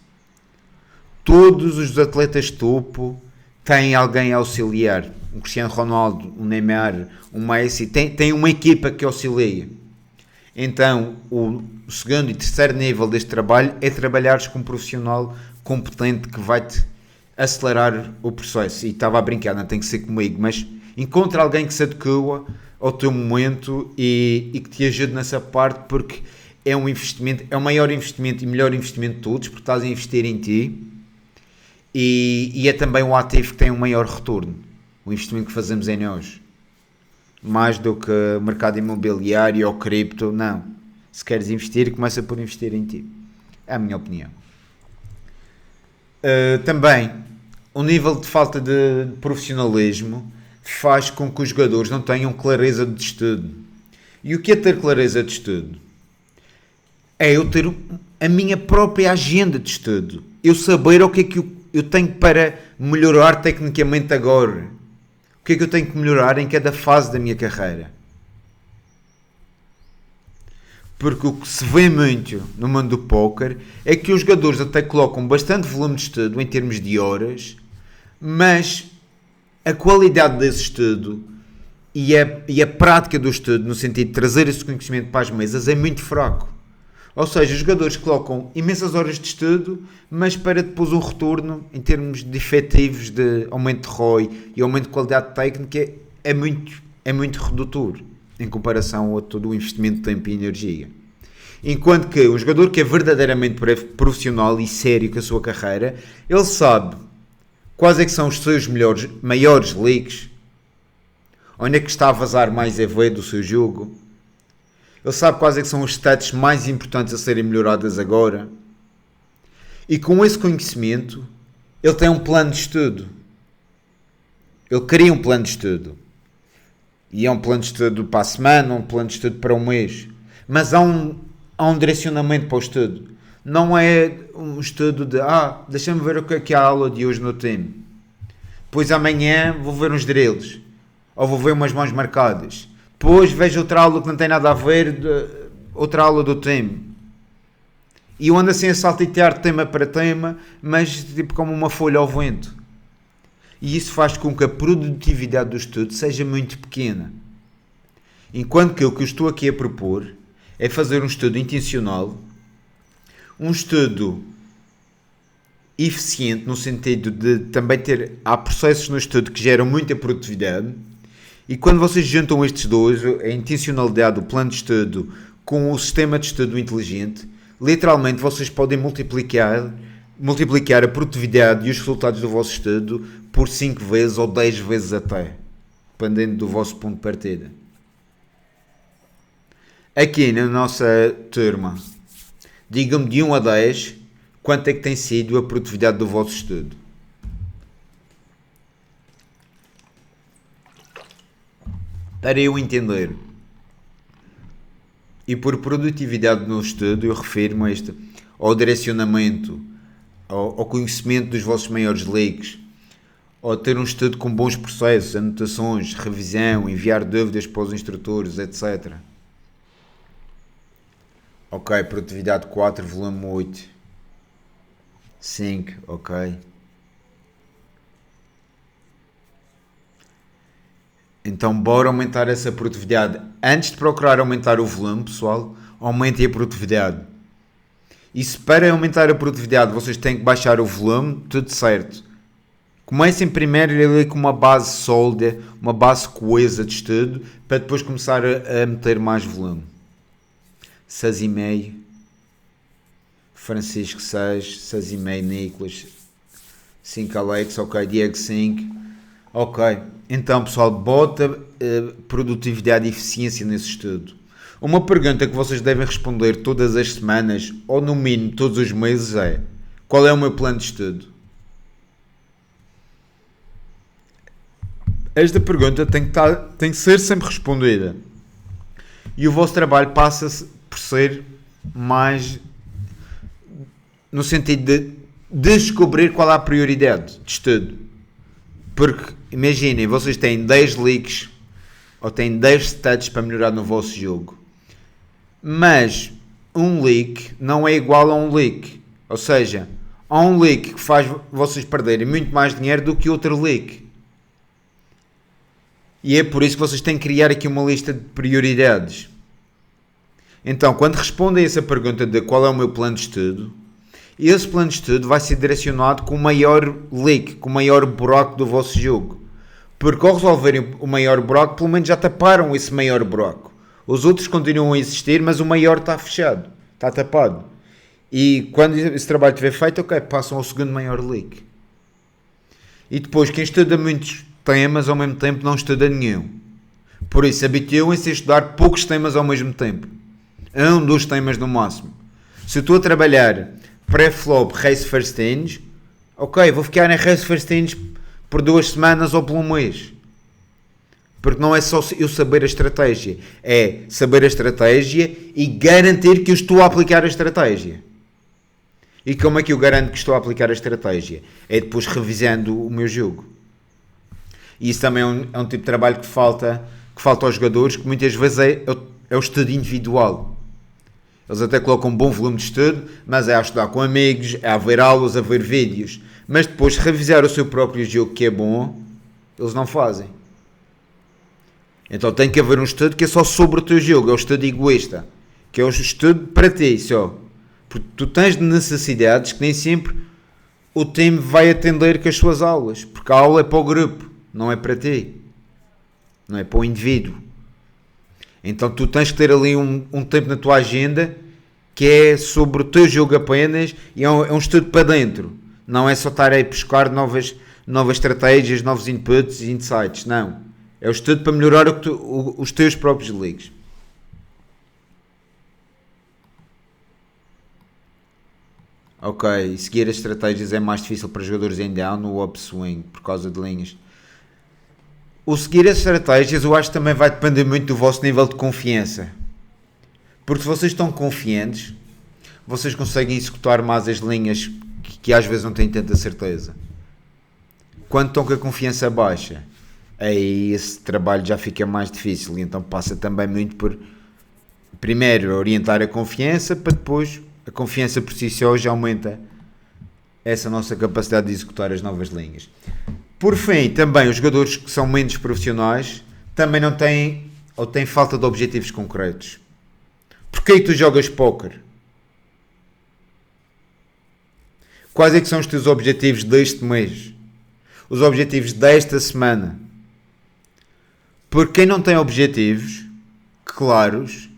Todos os atletas topo têm alguém a auxiliar. Um Cristiano Ronaldo, um Neymar, um Messi, tem uma equipa que auxilia. Então, o segundo e terceiro nível deste trabalho é trabalhares com um profissional competente que vai-te acelerar o processo. E estava a brincar, não tem que ser comigo, mas encontra alguém que se adequa ao teu momento e que te ajude nessa parte, porque é um investimento, é o maior investimento e melhor investimento de todos, porque estás a investir em ti e é também um ativo que tem um maior retorno. O investimento que fazemos em nós. Mais do que o mercado imobiliário ou cripto, não. Se queres investir, começa por investir em ti. É a minha opinião. Também, o nível de falta de profissionalismo faz com que os jogadores não tenham clareza de estudo. E o que é ter clareza de estudo? É eu ter a minha própria agenda de estudo. Eu saber o que é que eu tenho para melhorar tecnicamente agora. O que é que eu tenho que melhorar em cada fase da minha carreira? Porque o que se vê muito no mundo do póquer é que os jogadores até colocam bastante volume de estudo em termos de horas, mas a qualidade desse estudo e a prática do estudo, no sentido de trazer esse conhecimento para as mesas, é muito fraco. Ou seja, os jogadores colocam imensas horas de estudo, mas para depois um retorno em termos de efetivos, de aumento de ROI e aumento de qualidade técnica é muito redutor em comparação a todo o investimento de tempo e energia. Enquanto que um jogador que é verdadeiramente profissional e sério com a sua carreira, ele sabe quais é que são os seus maiores leaks, onde é que está a vazar mais EV do seu jogo. Ele sabe quais é que são os stats mais importantes a serem melhoradas agora. E com esse conhecimento, ele tem um plano de estudo. Ele cria um plano de estudo. E é um plano de estudo para a semana, um plano de estudo para um mês. Mas há um direcionamento para o estudo. Não é um estudo de, deixa-me ver o que é a aula de hoje no time. Depois amanhã vou ver uns drills. Ou vou ver umas mãos marcadas. Depois vejo outra aula que não tem nada a ver, outra aula do time. E eu ando assim a saltitear tema para tema, mas tipo como uma folha ao vento. E isso faz com que a produtividade do estudo seja muito pequena. Enquanto que o que eu estou aqui a propor é fazer um estudo intencional, um estudo eficiente, no sentido de também há processos no estudo que geram muita produtividade. E quando vocês juntam estes dois, a intencionalidade, o plano de estudo, com o sistema de estudo inteligente, literalmente vocês podem multiplicar a produtividade e os resultados do vosso estudo por 5 vezes ou 10 vezes até, dependendo do vosso ponto de partida. Aqui na nossa turma, digam-me de 1 a 10 quanto é que tem sido a produtividade do vosso estudo. Para eu entender. E por produtividade no estudo eu refiro-me ao direcionamento, ao conhecimento dos vossos maiores leaks, ou ter um estudo com bons processos, anotações, revisão, enviar dúvidas para os instrutores, etc. Ok, produtividade 4, volume 8. 5, ok. Então bora aumentar essa produtividade. Antes de procurar aumentar o volume, pessoal, aumentem a produtividade. E se para aumentar a produtividade vocês têm que baixar o volume, tudo certo. Comecem primeiro ali com uma base sólida, uma base coesa de estudo, para depois começar a meter mais volume. 6,5. Francisco 6, 6,5 Nicolas, 5 Alex, ok, Diego 5, ok. Então pessoal, bota produtividade e eficiência nesse estudo. Uma pergunta que vocês devem responder todas as semanas, ou no mínimo todos os meses é: qual é o meu plano de estudo? Esta pergunta tem que ser sempre respondida. E o vosso trabalho passa por ser mais no sentido de descobrir qual é a prioridade de estudo. Porque, imaginem, vocês têm 10 leaks ou têm 10 stats para melhorar no vosso jogo. Mas um leak não é igual a um leak. Ou seja, há um leak que faz vocês perderem muito mais dinheiro do que outro leak. E é por isso que vocês têm que criar aqui uma lista de prioridades. Então, quando respondem a essa pergunta de qual é o meu plano de estudo, esse plano de estudo vai ser direcionado com o maior leak, com o maior buraco do vosso jogo. Porque ao resolverem o maior buraco, pelo menos já taparam esse maior buraco. Os outros continuam a existir, mas o maior está fechado, está tapado. E quando esse trabalho estiver feito, ok, passam ao segundo maior leak. E depois, quem estuda muitos temas ao mesmo tempo não estuda nenhum. Por isso, habituem-se a estudar poucos temas ao mesmo tempo. 1, 2 temas no máximo. Se eu estou a trabalhar pré-flop Race First Ends, ok, vou ficar em Race First Ends por 2 semanas ou por um mês. Porque não é só eu saber a estratégia, é saber a estratégia e garantir que eu estou a aplicar a estratégia. E como é que eu garanto que estou a aplicar a estratégia? É depois revisando o meu jogo. E isso também é um tipo de trabalho que falta aos jogadores, que muitas vezes é o estudo individual. Eles até colocam um bom volume de estudo, mas é a estudar com amigos, é a ver aulas, a ver vídeos. Mas depois revisar o seu próprio jogo, que é bom, eles não fazem. Então tem que haver um estudo que é só sobre o teu jogo, é o estudo egoísta, que é o estudo para ti só. Porque tu tens necessidades que nem sempre o time vai atender com as suas aulas, porque a aula é para o grupo, não é para ti, não é para o indivíduo. Então tu tens que ter ali um tempo na tua agenda que é sobre o teu jogo apenas, e é um estudo para dentro. Não é só estar aí a buscar novas estratégias, novos inputs e insights. Não. É o estudo para melhorar os teus próprios leagues. Ok. Seguir as estratégias é mais difícil para jogadores em down no upswing por causa de linhas. O seguir as estratégias eu acho que também vai depender muito do vosso nível de confiança. Porque se vocês estão confiantes, vocês conseguem executar mais as linhas que às vezes não têm tanta certeza. Quando estão com a confiança baixa, aí esse trabalho já fica mais difícil. E então passa também muito por, primeiro, orientar a confiança, para depois a confiança por si só já aumenta essa nossa capacidade de executar as novas linhas. Por fim, também os jogadores que são menos profissionais também não têm, ou têm falta de objetivos concretos. Porquê tu jogas póquer? Quais é que são os teus objetivos deste mês? Os objetivos desta semana? Porque quem não tem objetivos claros,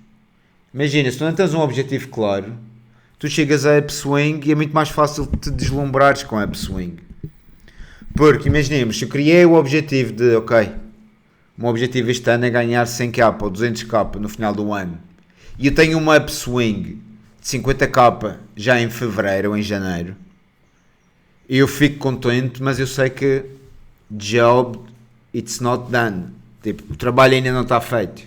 imagina, se tu não tens um objetivo claro, tu chegas a upswing e é muito mais fácil te deslumbrares com a upswing. Porque, imaginemos, se eu criei o objetivo de, ok, o meu objetivo este ano é ganhar 100k ou 200k no final do ano, e eu tenho uma upswing de 50k já em fevereiro ou em janeiro, eu fico contente, mas eu sei que job, it's not done. Tipo, o trabalho ainda não está feito.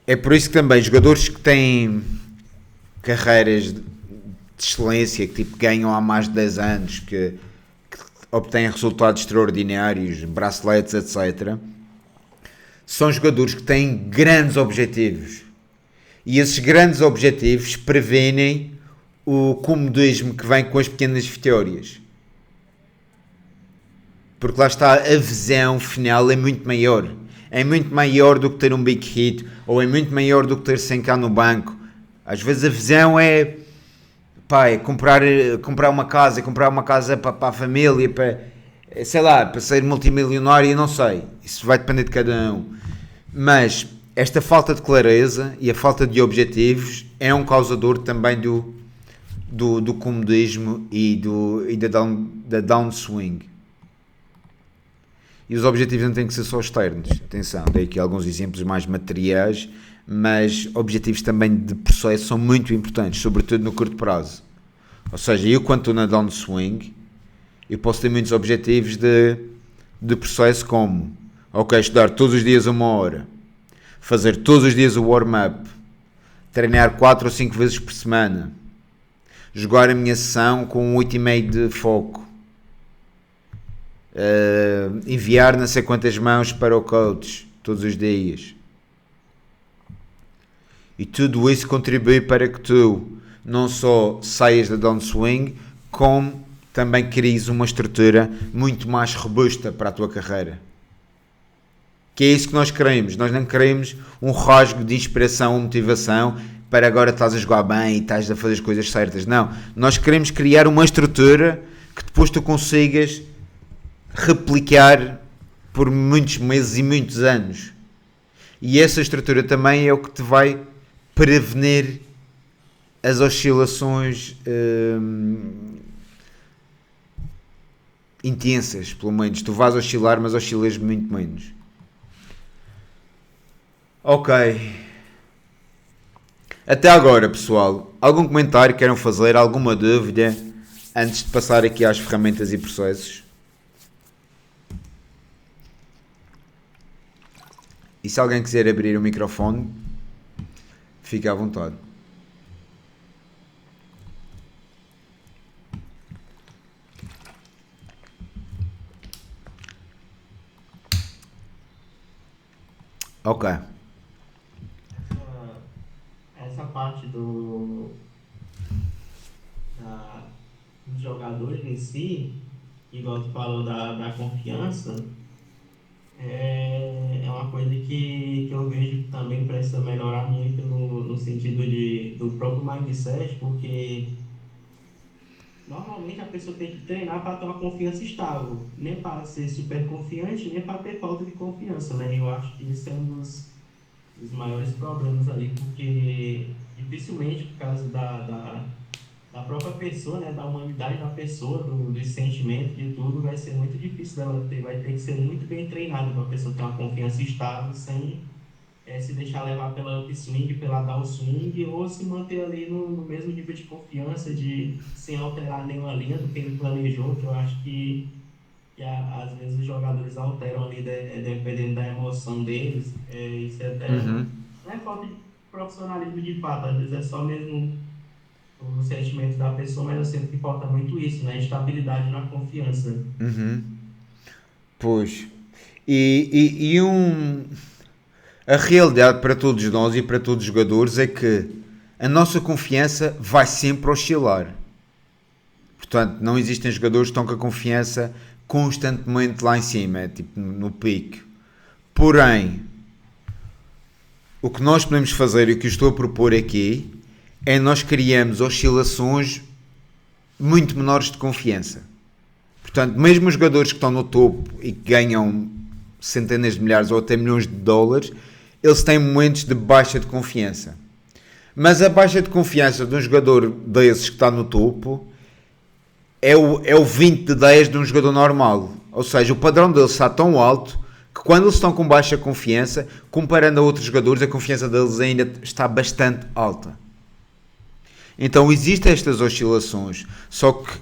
É por isso que também jogadores que têm carreiras de excelência, que tipo, ganham há mais de 10 anos, que obtêm resultados extraordinários, braceletes, etc., são jogadores que têm grandes objetivos. E esses grandes objetivos prevenem o comodismo que vem com as pequenas vitórias. Porque lá está, a visão final é muito maior. É muito maior do que ter um big hit, ou é muito maior do que ter 100k no banco. Às vezes a visão é, pá, é comprar uma casa para a família, para, sei lá, para ser multimilionário, não sei. Isso vai depender de cada um. Mas esta falta de clareza e a falta de objetivos é um causador também do comodismo e da downswing. E os objetivos não têm que ser só externos. Atenção, dei aqui alguns exemplos mais materiais, mas objetivos também de processo são muito importantes, sobretudo no curto prazo. Ou seja, eu quando estou na downswing, eu posso ter muitos objetivos de processo como, ok, estudar todos os dias 1 hora, fazer todos os dias o warm-up, treinar 4 ou 5 vezes por semana, jogar a minha sessão com 8,5 de foco, enviar não sei quantas mãos para o coach todos os dias. E tudo isso contribui para que tu não só saias da downswing, como também cries uma estrutura muito mais robusta para a tua carreira. Que é isso que nós queremos. Nós não queremos um rasgo de inspiração ou motivação para agora estás a jogar bem e estás a fazer as coisas certas. Não. Nós queremos criar uma estrutura que depois tu consigas replicar por muitos meses e muitos anos. E essa estrutura também é o que te vai prevenir as oscilações intensas, pelo menos. Tu vais oscilar, mas oscilas muito menos. Ok. Até agora, pessoal, algum comentário queiram fazer, alguma dúvida antes de passar aqui às ferramentas e processos? E se alguém quiser abrir o microfone, fique à vontade. Ok. Essa parte dos jogadores em si, igual tu falou da confiança, é uma coisa que eu vejo que também precisa melhorar muito no sentido do próprio mindset, porque normalmente a pessoa tem que treinar para ter uma confiança estável, nem para ser super confiante, nem para ter falta de confiança, né? Eu acho que isso é um dos maiores problemas ali, porque dificilmente, por causa da própria pessoa, né, da humanidade da pessoa, dos sentimentos e tudo, vai ser muito difícil dela ter, vai ter que ser muito bem treinado para a pessoa ter uma confiança estável, sem se deixar levar pela upswing, pela downswing, ou se manter ali no mesmo nível de confiança, sem alterar nenhuma linha do que ele planejou, que eu acho que às vezes os jogadores alteram ali dependendo da emoção deles. Isso é até não é falta de profissionalismo de fato, às vezes é só mesmo o sentimento da pessoa, mas eu sinto que falta muito isso, né? Estabilidade na confiança. Pois. A realidade para todos nós e para todos os jogadores é que a nossa confiança vai sempre oscilar. Portanto, não existem jogadores que estão com a confiança constantemente lá em cima, tipo no pico. Porém, o que nós podemos fazer e o que eu estou a propor aqui é nós criamos oscilações muito menores de confiança. Portanto, mesmo os jogadores que estão no topo e que ganham centenas de milhares ou até milhões de dólares, eles têm momentos de baixa de confiança. Mas a baixa de confiança de um jogador desses que está no topo é o 20 de 10 de um jogador normal. Ou seja, o padrão deles está tão alto que quando eles estão com baixa confiança, comparando a outros jogadores, a confiança deles ainda está bastante alta. Então existem estas oscilações, só que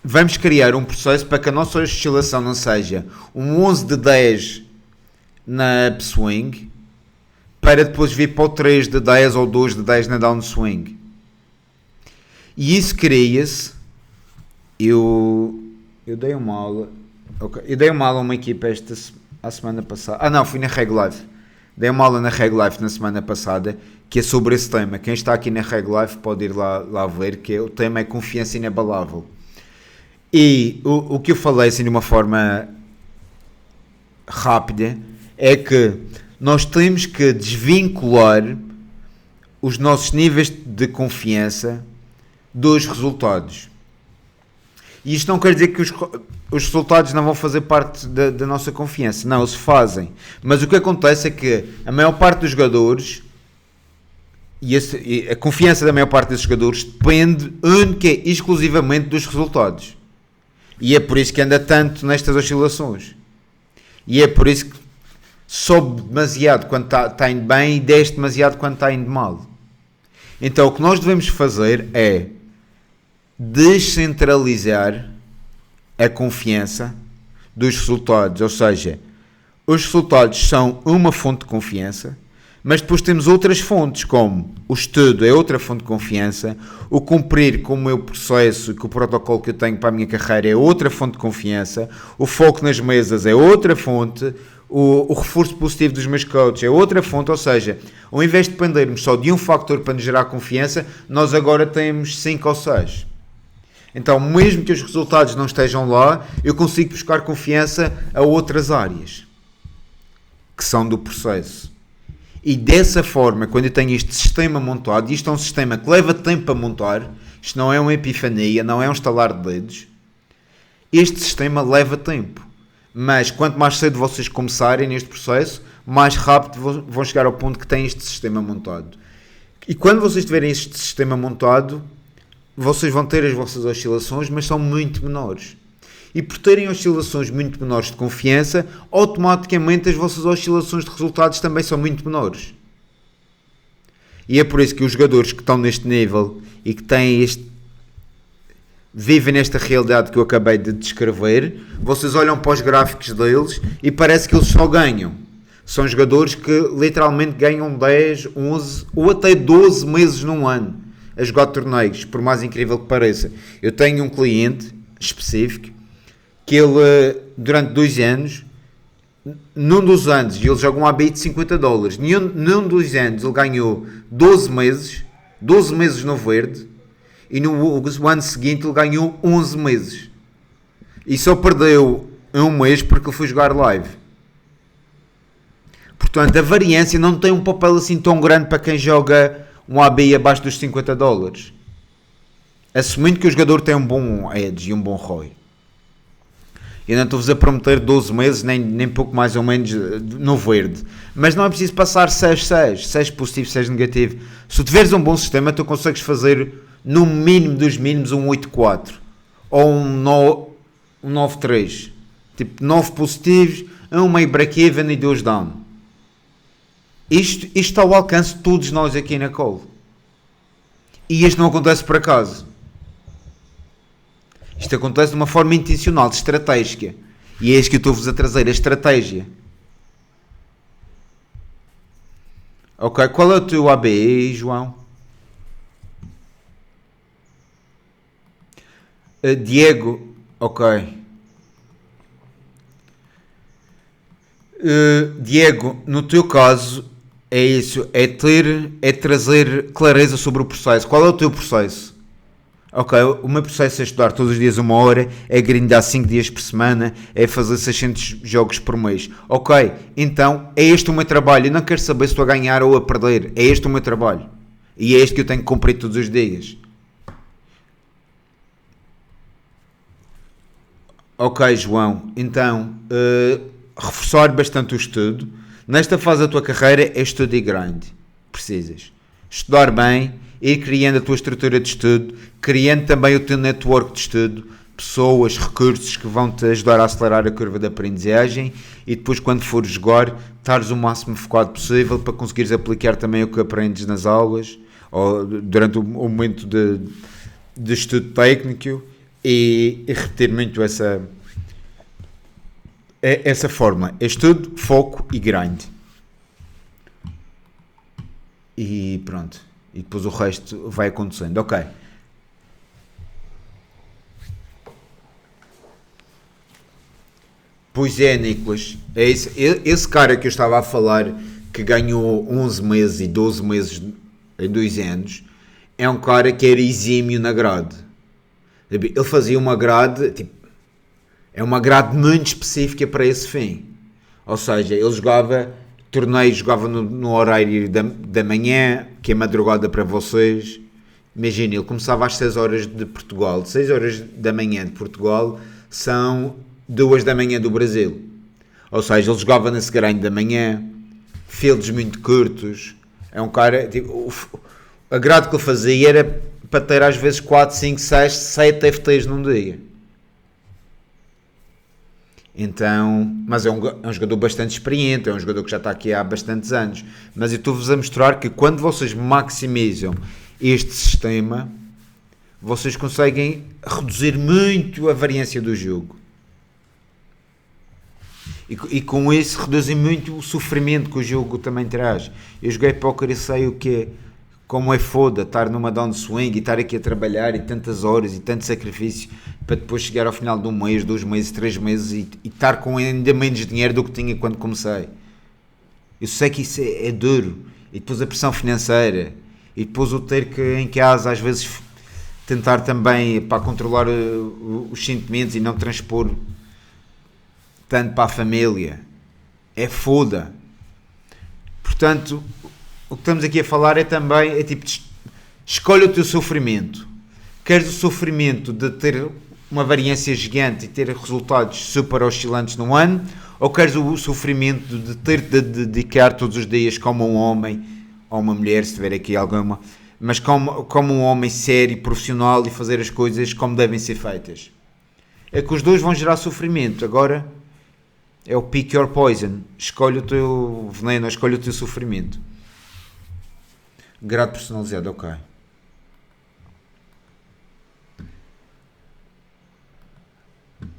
vamos criar um processo para que a nossa oscilação não seja um 11 de 10 na upswing, para depois vir para o 3 de 10 ou 2 de 10 na downswing. E isso cria-se, eu Eu dei uma aula. Ok. Eu dei uma aula a uma equipa a semana passada. Ah, não, fui na Reg Life. Dei uma aula na Reg Life na semana passada que é sobre esse tema. Quem está aqui na Reg Life pode ir lá ver, que o tema é confiança inabalável. E o que eu falei assim de uma forma rápida é que nós temos que desvincular os nossos níveis de confiança dos resultados. E isto não quer dizer que os resultados não vão fazer parte da nossa confiança. Não, eles fazem. Mas o que acontece é que a maior parte dos jogadores e a confiança da maior parte desses jogadores depende única e exclusivamente dos resultados. E é por isso que anda tanto nestas oscilações. E é por isso que sobe demasiado quando está indo bem e desce demasiado quando está indo mal. Então o que nós devemos fazer é descentralizar a confiança dos resultados. Ou seja, os resultados são uma fonte de confiança, mas depois temos outras fontes, como o estudo é outra fonte de confiança, o cumprir com o meu processo, com o protocolo que eu tenho para a minha carreira é outra fonte de confiança, o foco nas mesas é outra fonte, o reforço positivo dos meus coaches é outra fonte. Ou seja, ao invés de dependermos só de um fator para nos gerar confiança, nós agora temos 5 ou 6. Então, mesmo que os resultados não estejam lá, eu consigo buscar confiança a outras áreas que são do processo. E dessa forma, quando eu tenho este sistema montado, e isto é um sistema que leva tempo a montar, isto não é uma epifania, não é um estalar de dedos, este sistema leva tempo. Mas quanto mais cedo vocês começarem neste processo, mais rápido vão chegar ao ponto que têm este sistema montado. E quando vocês tiverem este sistema montado, vocês vão ter as vossas oscilações, mas são muito menores. E por terem oscilações muito menores de confiança, automaticamente as vossas oscilações de resultados também são muito menores. E é por isso que os jogadores que estão neste nível e que têm vivem nesta realidade que eu acabei de descrever, vocês olham para os gráficos deles e parece que eles só ganham. São jogadores que literalmente ganham 10, 11 ou até 12 meses num ano a jogar torneios, por mais incrível que pareça. Eu tenho um cliente específico que ele, durante 2 anos, num dos anos, ele joga um ABI de $50, num dos anos ele ganhou 12 meses no verde, e no ano seguinte ele ganhou 11 meses. E só perdeu um mês porque ele foi jogar live. Portanto, a variância não tem um papel assim tão grande para quem joga um ABI abaixo dos $50. Assumindo que o jogador tem um bom edge e um bom ROI. Eu não estou-vos a prometer 12 meses, nem pouco mais ou menos no verde. Mas não é preciso passar 6 positivo, 6 negativo. Se tu tiveres um bom sistema, tu consegues fazer no mínimo dos mínimos um 8-4. Ou um 9-3. Tipo, 9 positivos, um meio break-even e 2 down. Isto está ao alcance de todos nós aqui na Call. E isto não acontece por acaso. Isto acontece de uma forma intencional, estratégica. E é isso que eu estou-vos a trazer, a estratégia. Ok, qual é o teu ABI, João? Diego, ok. Diego, no teu caso, é isso, é trazer clareza sobre o processo. Qual é o teu processo? Ok, o meu processo é estudar todos os dias 1 hora, é grindar 5 dias por semana, é fazer 600 jogos por mês. Ok, então é este o meu trabalho. Eu não quero saber se estou a ganhar ou a perder. É este o meu trabalho. E é este que eu tenho que cumprir todos os dias. Ok, João, então reforçar bastante o estudo. Nesta fase da tua carreira é estudo e grind. Precisas estudar bem, ir criando a tua estrutura de estudo, criando também o teu network de estudo, pessoas, recursos que vão te ajudar a acelerar a curva de aprendizagem, e depois quando fores jogar, estares o máximo focado possível para conseguires aplicar também o que aprendes nas aulas ou durante o momento de estudo técnico, e repetir muito essa forma: estudo, foco e grind. E pronto, e depois o resto vai acontecendo. Ok, Pois é, Nicolas. É esse cara que eu estava a falar, que ganhou 11 meses e 12 meses em 2 anos, é um cara que era exímio na grade. Ele fazia uma grade, tipo, é uma grade muito específica para esse fim. Ou seja, ele jogava torneios, jogava no horário da manhã, que é madrugada para vocês. Imagina, ele começava às 6 horas de Portugal. 6 horas da manhã de Portugal são 2 da manhã do Brasil. Ou seja, ele jogava nesse grande da manhã, fields muito curtos. É um cara, tipo, a grade que ele fazia era para ter às vezes 4, 5, 6, 7 FTs num dia. Então, mas é um jogador bastante experiente, é um jogador que já está aqui há bastantes anos. Mas eu estou-vos a mostrar que quando vocês maximizam este sistema, vocês conseguem reduzir muito a variância do jogo. E com isso reduzem muito o sofrimento que o jogo também traz. Eu joguei póquer e sei o que é, como é foda estar numa downswing e estar aqui a trabalhar e tantas horas e tanto sacrifício para depois chegar ao final de 1 mês, 2 meses, 3 meses e estar com ainda menos dinheiro do que tinha quando comecei. Eu sei que isso é duro. E depois a pressão financeira e depois o ter que em casa às vezes tentar também para controlar os sentimentos e não transpor tanto para a família. É foda. Portanto, o que estamos aqui a falar é também, é tipo, escolhe o teu sofrimento. Queres o sofrimento de ter uma variância gigante e ter resultados super oscilantes num ano, ou queres o sofrimento de ter de dedicar todos os dias como um homem, ou uma mulher, se tiver aqui alguma, mas como um homem sério, profissional e fazer as coisas como devem ser feitas? É que os dois vão gerar sofrimento. Agora é o pick your poison. Escolhe o teu veneno, escolhe o teu sofrimento. Grade personalizado, ok.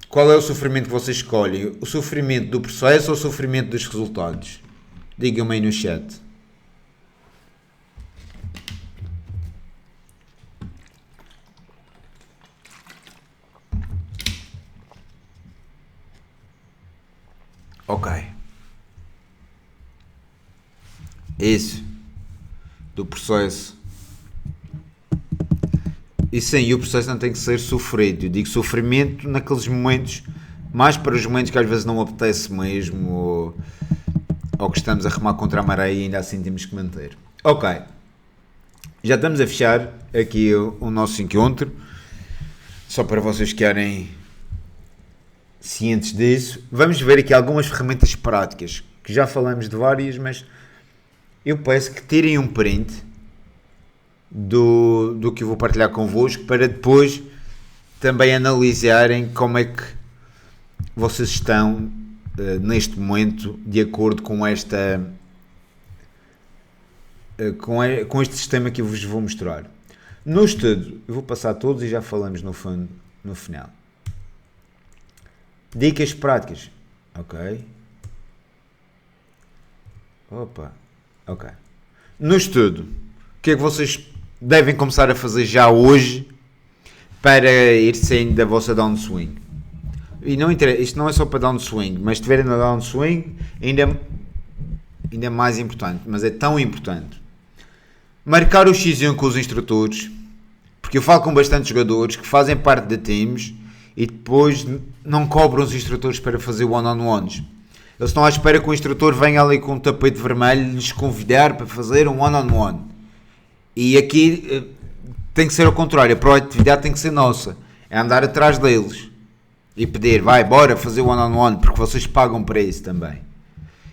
Qual é o sofrimento que vocês escolhem? O sofrimento do processo ou o sofrimento dos resultados? Digam-me aí no chat. Ok. Isso. Do processo. E sim, o processo não tem que ser sofrido. Eu digo sofrimento naqueles momentos, mais para os momentos que às vezes não apetece mesmo, ou que estamos a remar contra a maré e ainda assim temos que manter. Ok. Já estamos a fechar aqui o nosso encontro. Só para vocês ficarem cientes disso. Vamos ver aqui algumas ferramentas práticas, que já falamos de várias, mas eu peço que tirem um print do que eu vou partilhar convosco para depois também analisarem como é que vocês estão neste momento de acordo com esta com este sistema que eu vos vou mostrar. No estudo, eu vou passar todos e já falamos no final. Dicas práticas. Ok. Ok. No estudo, o que é que vocês devem começar a fazer já hoje para ir saindo da vossa downswing? E não interessa, isto não é só para downswing, mas se estiverem na downswing, ainda mais importante, mas é tão importante. Marcar o X1 com os instrutores, porque eu falo com bastantes jogadores que fazem parte de times e depois não cobram os instrutores para fazer one-on-ones. Eles estão à espera que o instrutor venha ali com um tapete vermelho e lhes convidar para fazer um one-on-one. E aqui tem que ser ao contrário, a proatividade tem que ser nossa. É andar atrás deles e pedir, vai, bora fazer o one-on-one, porque vocês pagam para isso também.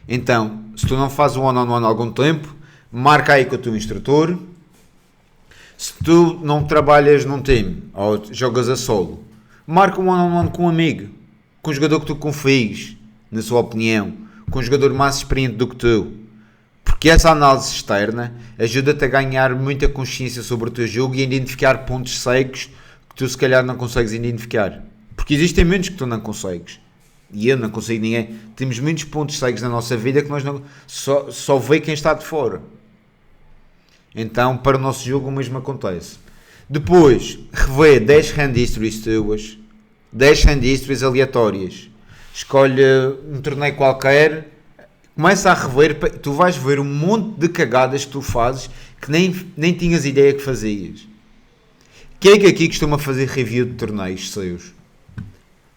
Então, se tu não fazes o one-on-one há algum tempo, marca aí com o teu instrutor. Se tu não trabalhas num time ou jogas a solo, marca um one-on-one com um amigo, com um jogador que tu confies, na sua opinião, com um jogador mais experiente do que tu. Porque essa análise externa ajuda-te a ganhar muita consciência sobre o teu jogo e a identificar pontos cegos que tu se calhar não consegues identificar. Porque existem muitos que tu não consegues. E eu não consigo ninguém. Temos muitos pontos cegos na nossa vida que nós não, só vê quem está de fora. Então, para o nosso jogo o mesmo acontece. Depois, revê 10 hand histories tuas, 10 hand histories aleatórias. escolhe um torneio qualquer, começa a rever, tu vais ver um monte de cagadas que tu fazes que nem tinhas ideia que fazias. Quem é que aqui costuma fazer review de torneios seus?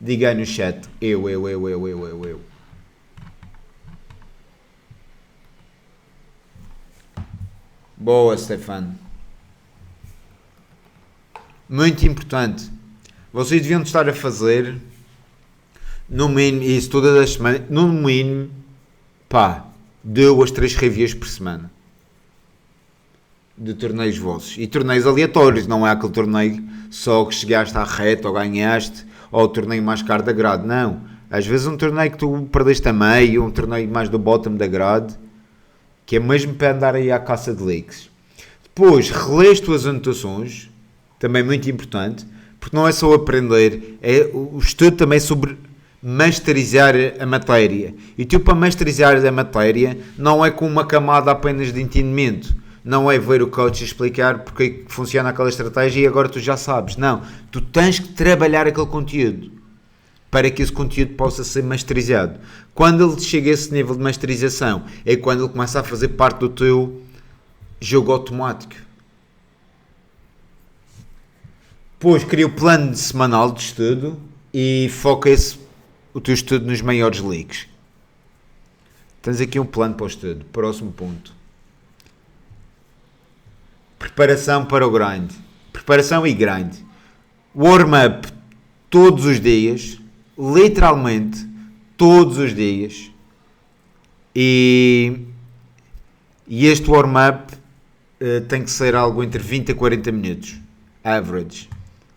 Diga aí no chat. Eu. Boa, Stefano. Muito importante. Vocês deviam estar a fazer, no mínimo, isso todas as semanas, no mínimo, 2, 3 reviews por semana. De torneios vossos. E torneios aleatórios, não é aquele torneio só que chegaste à reta ou ganhaste, ou o torneio mais caro da grade, não. Às vezes um torneio que tu perdeste a meio, um torneio mais do bottom da grade, que é mesmo para andar aí à caça de leaks. Depois, relê as tuas anotações, também muito importante, porque não é só aprender, é o estudo também sobre masterizar a matéria. E tu, para masterizar a matéria, não é com uma camada apenas de entendimento, não é ver o coach explicar porque é que funciona aquela estratégia e agora tu já sabes. Não, tu tens que trabalhar aquele conteúdo para que esse conteúdo possa ser masterizado. Quando ele chega a esse nível de masterização, é quando ele começa a fazer parte do teu jogo automático. Depois cria o plano semanal de estudo e foca o teu estudo nos maiores leaks. Tens aqui um plano para o estudo. Próximo ponto. Preparação para o grind. Preparação e grind. Warm-up todos os dias. Literalmente todos os dias. E este warm-up tem que ser algo entre 20 a 40 minutos. Average.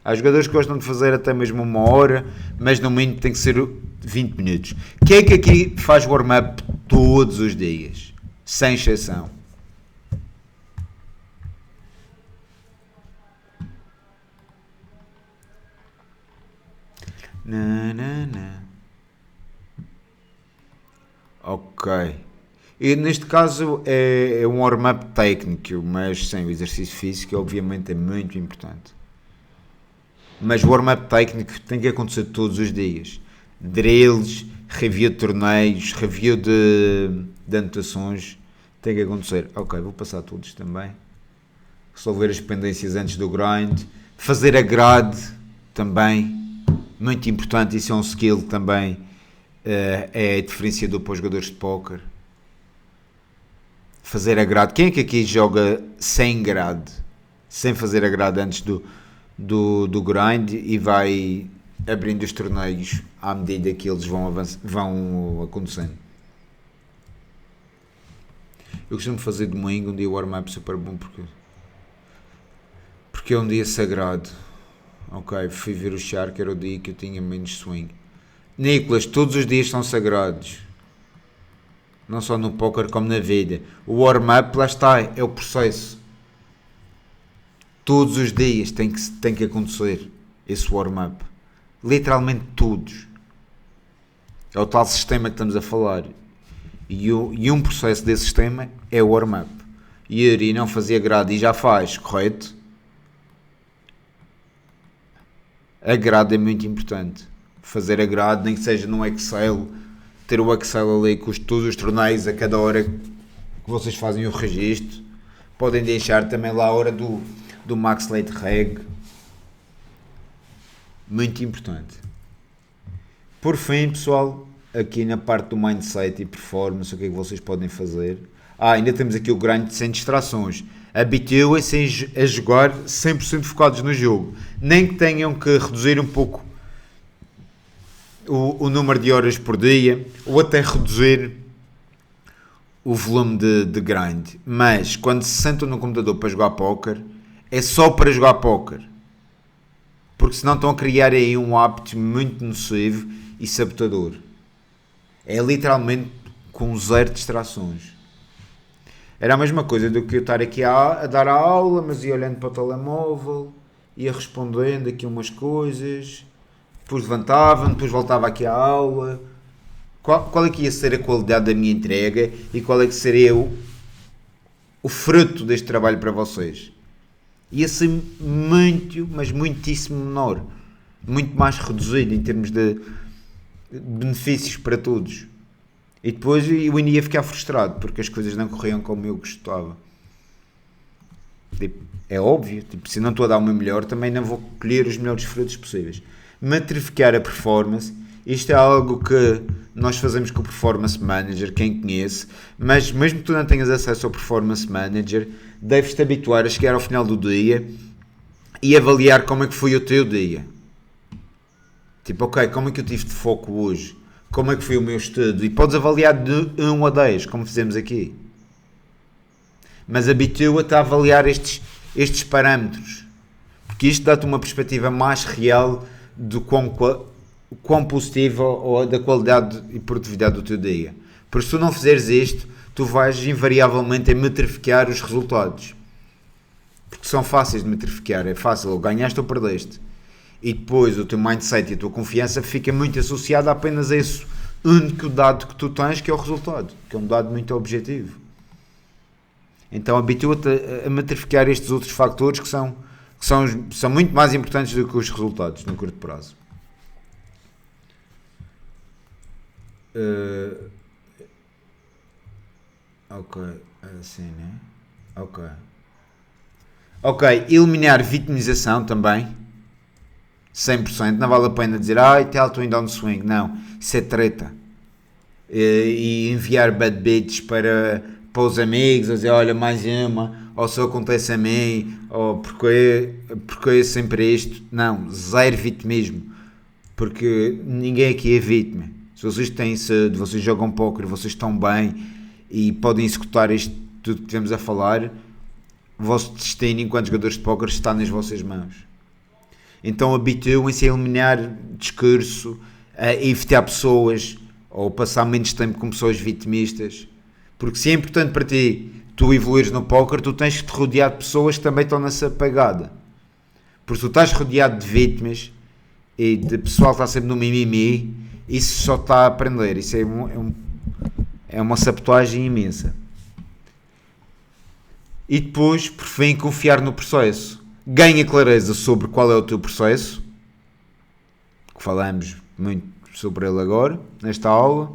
Há jogadores que gostam de fazer até mesmo 1 hora, mas no mínimo tem que ser 20 minutos. Quem é que aqui faz warm-up todos os dias? Sem exceção. Ok. E neste caso é um warm-up técnico, mas sem o exercício físico, obviamente é muito importante. Mas o warm-up técnico tem que acontecer todos os dias. Drills, review de torneios, review de anotações, tem que acontecer. Ok, vou passar todos também. Resolver as pendências antes do grind. Fazer a grade também. Muito importante, isso é um skill também, é diferenciador para os jogadores de póquer. Fazer a grade. Quem é que aqui joga sem grade? Sem fazer a grade antes do grind e vai abrindo os torneios à medida que eles vão acontecendo. Eu costumo fazer domingo, um dia warm-up super bom porque é um dia sagrado. Ok, fui ver o Shark, era o dia que eu tinha menos swing. Nicolas, todos os dias são sagrados. Não só no póquer como na vida. O warm-up, lá está, é o processo. Todos os dias tem que acontecer esse warm-up. Literalmente todos. É o tal sistema que estamos a falar. E um processo desse sistema é o warm-up. Yuri não fazia grade e já faz, correto? A grade é muito importante. Fazer a grade, nem que seja no Excel, ter o Excel ali com todos os torneios a cada hora que vocês fazem o registro. Podem deixar também lá a hora do Max Late Reg. Muito importante. Por fim, pessoal, aqui na parte do mindset e performance, o que é que vocês podem fazer? Ainda temos aqui o grind sem distrações. Habituem-se a jogar 100% focados no jogo. Nem que tenham que reduzir um pouco o número de horas por dia, ou até reduzir o volume de grind. Mas quando se sentam no computador para jogar póquer, é só para jogar póquer. Porque senão estão a criar aí um hábito muito nocivo e sabotador. É literalmente com zero distrações. Era a mesma coisa do que eu estar aqui a dar a aula, mas ia olhando para o telemóvel, ia respondendo aqui umas coisas, depois levantava-me, depois voltava aqui à aula. Qual é que ia ser a qualidade da minha entrega e qual é que seria o fruto deste trabalho para vocês? Ia ser muito, mas muitíssimo menor. Muito mais reduzido em termos de benefícios para todos. E depois eu ainda ia ficar frustrado porque as coisas não corriam como eu gostava. Tipo, é óbvio, tipo, se não estou a dar o meu melhor, também não vou colher os melhores frutos possíveis. Metrificar a performance, isto é algo que nós fazemos com o Performance Manager, quem conhece, mas mesmo que tu não tenhas acesso ao Performance Manager, deves-te habituar a chegar ao final do dia e avaliar como é que foi o teu dia. Tipo, ok, como é que eu tive de foco hoje? Como é que foi o meu estudo? E podes avaliar de 1 a 10, como fizemos aqui. Mas habitua-te a avaliar estes parâmetros. Porque isto dá-te uma perspectiva mais real do quão positiva ou da qualidade e produtividade do teu dia. Porque se tu não fizeres isto, tu vais invariavelmente a metrificar os resultados. Porque são fáceis de metrificar. É fácil, ou ganhaste ou perdeste. E depois o teu mindset e a tua confiança fica muito associada apenas a esse único dado que tu tens, que é o resultado, que é um dado muito objetivo. Então habitua-te a metrificar estes outros fatores que são muito mais importantes do que os resultados no curto prazo. Ok, assim, né? Ok, eliminar vitimização também. 100%, não vale a pena dizer tal, estou em downswing, não, isso é treta. E enviar bad beats para os amigos, a dizer, olha, mais uma, ou só acontece a mim, ou porque é sempre isto. Não, zero vitimismo, porque ninguém aqui é vítima. Se vocês têm sede, vocês jogam póquer, vocês estão bem e podem executar isto tudo que estivemos a falar, o vosso destino enquanto jogadores de póquer está nas vossas mãos. Então habituem-se a eliminar discurso, a evitar pessoas ou passar menos tempo com pessoas vitimistas, porque se é importante para ti tu evoluires no póquer, tu tens que te rodear de pessoas que também estão nessa pegada, porque tu estás rodeado de vítimas e de pessoal que está sempre no mimimi, isso só está a aprender, isso é uma sabotagem imensa. E depois, por fim, confiar no processo. Ganha clareza sobre qual é o teu processo, que falamos muito sobre ele agora, nesta aula,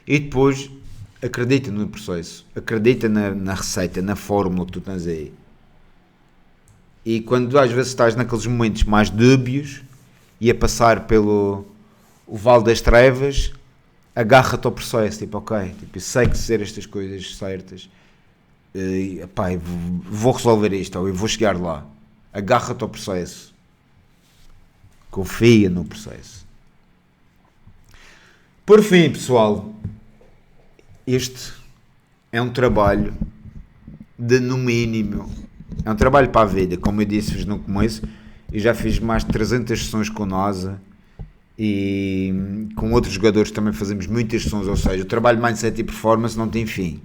e depois acredita no processo, acredita na receita, na fórmula que tu tens aí. E quando às vezes estás naqueles momentos mais dúbios e a passar pelo o vale das trevas, agarra-te ao processo, tipo, ok, tipo, eu sei que dizer estas coisas certas, vou resolver isto, ou eu vou chegar lá. Agarra-te ao processo, confia no processo. Por fim, pessoal, este é um trabalho de, no mínimo, é um trabalho para a vida, como eu disse-vos no começo. Eu já fiz mais de 300 sessões com o NASA e com outros jogadores também fazemos muitas sessões, ou seja, o trabalho de mindset e performance não tem fim.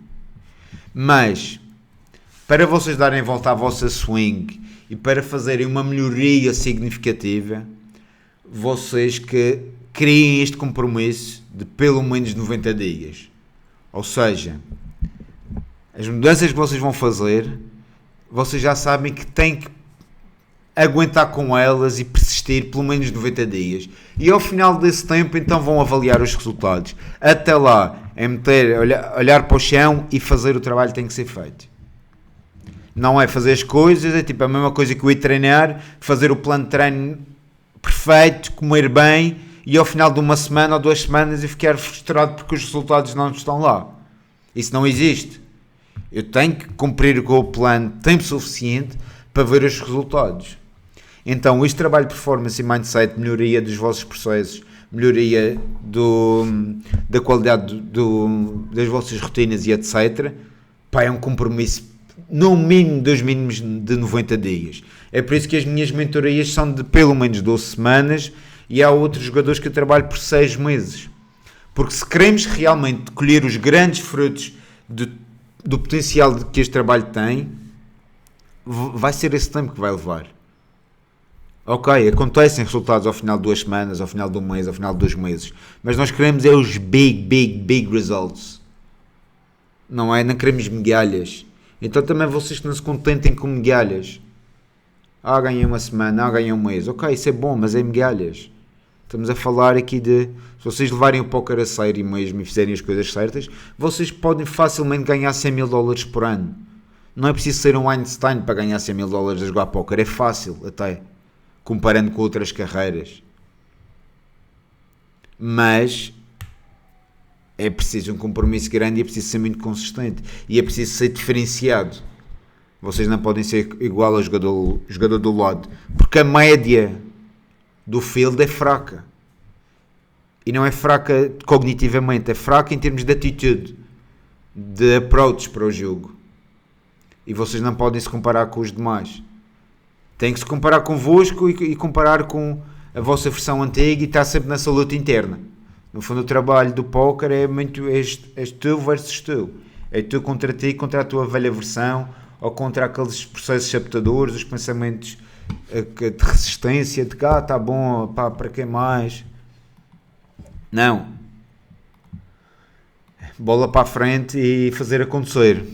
Mas, para vocês darem volta à vossa swing e para fazerem uma melhoria significativa, vocês que criem este compromisso de pelo menos 90 dias. Ou seja, as mudanças que vocês vão fazer, vocês já sabem que têm que aguentar com elas e persistir pelo menos 90 dias. E ao final desse tempo, então vão avaliar os resultados. Até lá, olhar para o chão e fazer o trabalho que tem que ser feito. Não é fazer as coisas, é tipo a mesma coisa que eu ir treinar, fazer o plano de treino perfeito, comer bem e ao final de uma semana ou 2 semanas eu ficar frustrado porque os resultados não estão lá. Isso não existe. Eu tenho que cumprir com o plano tempo suficiente para ver os resultados. Então, este trabalho de performance e mindset, melhoria dos vossos processos, melhoria da qualidade das vossas rotinas e etc. É um compromisso, no mínimo, dos mínimos de 90 dias. É por isso que as minhas mentorias são de pelo menos 12 semanas e há outros jogadores que eu trabalho por 6 meses. Porque se queremos realmente colher os grandes frutos do potencial que este trabalho tem, vai ser esse tempo que vai levar. Ok, acontecem resultados ao final de 2 semanas, ao final de 1 mês, ao final de 2 meses. Mas nós queremos os big results. Não queremos migalhas. Então também vocês que não se contentem com migalhas. Ganhei uma semana, ganhei um mês. Ok, isso é bom, mas é migalhas. Estamos a falar aqui de, se vocês levarem o póquer a sério mesmo e fizerem as coisas certas, vocês podem facilmente ganhar 100 mil dólares por ano. Não é preciso ser um Einstein para ganhar 100 mil dólares a jogar póquer, é fácil até, comparando com outras carreiras. Mas é preciso um compromisso grande e é preciso ser muito consistente. E é preciso ser diferenciado. Vocês não podem ser igual ao jogador do lado. Porque a média do field é fraca. E não é fraca cognitivamente. É fraca em termos de atitude. De approach para o jogo. E vocês não podem se comparar com os demais. Têm que se comparar convosco e comparar com a vossa versão antiga e estar sempre nessa luta interna. No fundo, o trabalho do póquer é muito és tu versus tu. É tu contra ti, contra a tua velha versão, ou contra aqueles processos sabotadores, os pensamentos de resistência, de cá está bom, pá, para que mais? Não. Bola para a frente e fazer acontecer.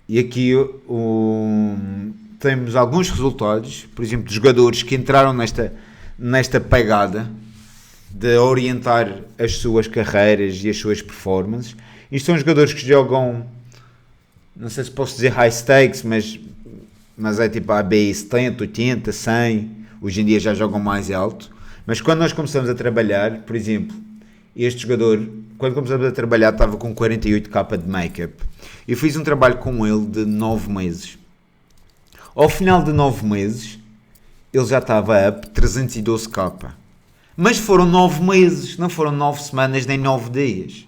E aqui temos alguns resultados, por exemplo, de jogadores que entraram nesta pegada de orientar as suas carreiras e as suas performances. Isto são jogadores que jogam, não sei se posso dizer high stakes, mas é tipo a BI 70, 80, 100, hoje em dia já jogam mais alto. Mas quando nós começamos a trabalhar, por exemplo, este jogador, quando começamos a trabalhar, estava com 48k de make-up. Eu fiz um trabalho com ele de 9 meses. Ao final de 9 meses, ele já estava up 312k. Mas foram 9 meses, não foram 9 semanas nem 9 dias.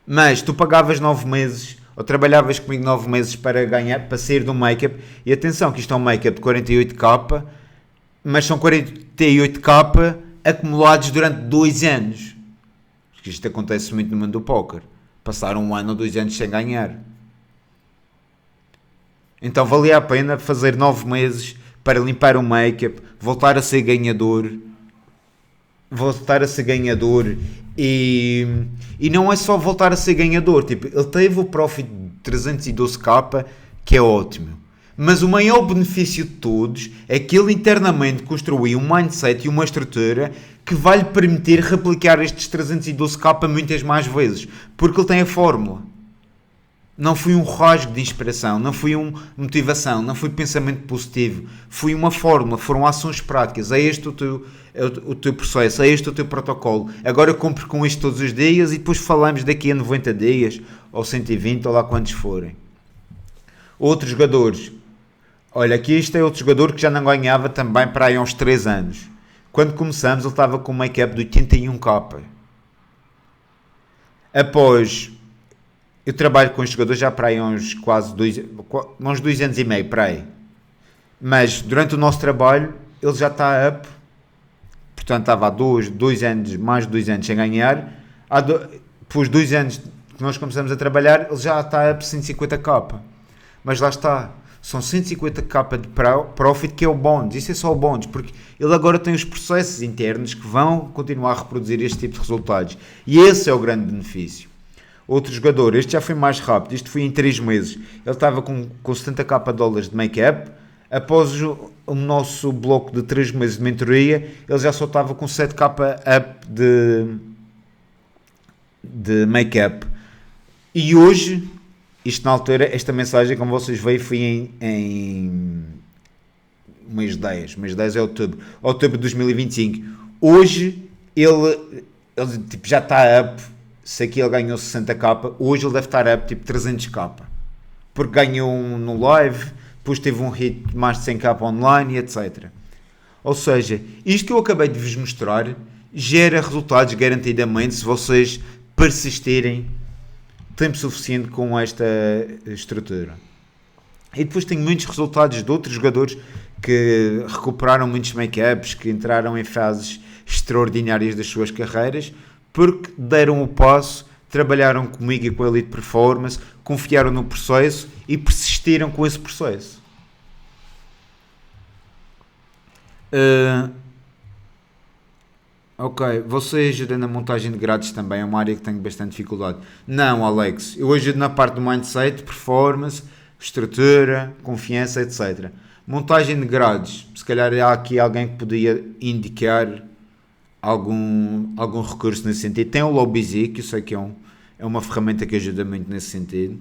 Mas tu pagavas 9 meses, ou trabalhavas comigo 9 meses para ganhar, para sair do make-up. E atenção, que isto é um make-up de 48k, mas são 48k acumulados durante 2 anos. Porque isto acontece muito no mundo do póquer. Passar 1 ano ou 2 anos sem ganhar. Então valia a pena fazer 9 meses para limpar o make-up, voltar a ser ganhador. E não é só voltar a ser ganhador. Tipo, ele teve o profit de 312k, que é ótimo. Mas o maior benefício de todos é que ele internamente construiu um mindset e uma estrutura que vai lhe permitir replicar estes 312k muitas mais vezes. Porque ele tem a fórmula. Não foi um rasgo de inspiração, não foi uma motivação, não foi pensamento positivo. Foi uma fórmula, foram ações práticas. É este o teu processo, é este o teu protocolo. Agora cumpre com isto todos os dias e depois falamos daqui a 90 dias, ou 120, ou lá quantos forem. Outros jogadores. Olha, aqui este é outro jogador que já não ganhava também para aí há uns 3 anos. Quando começamos ele estava com um make-up de 81k. Após... Eu trabalho com este jogador já para aí uns 2 anos e meio, para aí. Mas durante o nosso trabalho, ele já está up. Portanto, estava há 2 anos, mais de 2 anos sem ganhar. Depois de 2 anos que nós começamos a trabalhar, ele já está up 150k. Mas lá está. São 150k de profit, que é o bónus. Isso é só o bónus, porque ele agora tem os processos internos que vão continuar a reproduzir este tipo de resultados. E esse é o grande benefício. Outro jogador, este já foi mais rápido, isto foi em 3 meses. Ele estava com 70k dólares de make-up. Após o nosso bloco de 3 meses de mentoria, ele já só estava com 7k up de make-up. E hoje, isto na altura, esta mensagem, como vocês veem, foi em mês 10 é outubro de 2025. Hoje, ele tipo, já está up. Se aqui ele ganhou 60k, hoje ele deve estar up tipo 300k. Porque ganhou no live, depois teve um hit de mais de 100k online e etc. Ou seja, isto que eu acabei de vos mostrar gera resultados garantidamente se vocês persistirem tempo suficiente com esta estrutura. E depois tenho muitos resultados de outros jogadores que recuperaram muitos make-ups, que entraram em fases extraordinárias das suas carreiras, porque deram o passo, trabalharam comigo e com a Elite Performance, confiaram no processo e persistiram com esse processo. Ok, você ajuda na montagem de grades também, é uma área que tenho bastante dificuldade. Não, Alex, eu ajudo na parte do mindset, performance, estrutura, confiança, etc. Montagem de grades. Se calhar há aqui alguém que podia indicar algum recurso nesse sentido. Tem o LowBZ, que eu sei que é uma ferramenta que ajuda muito nesse sentido.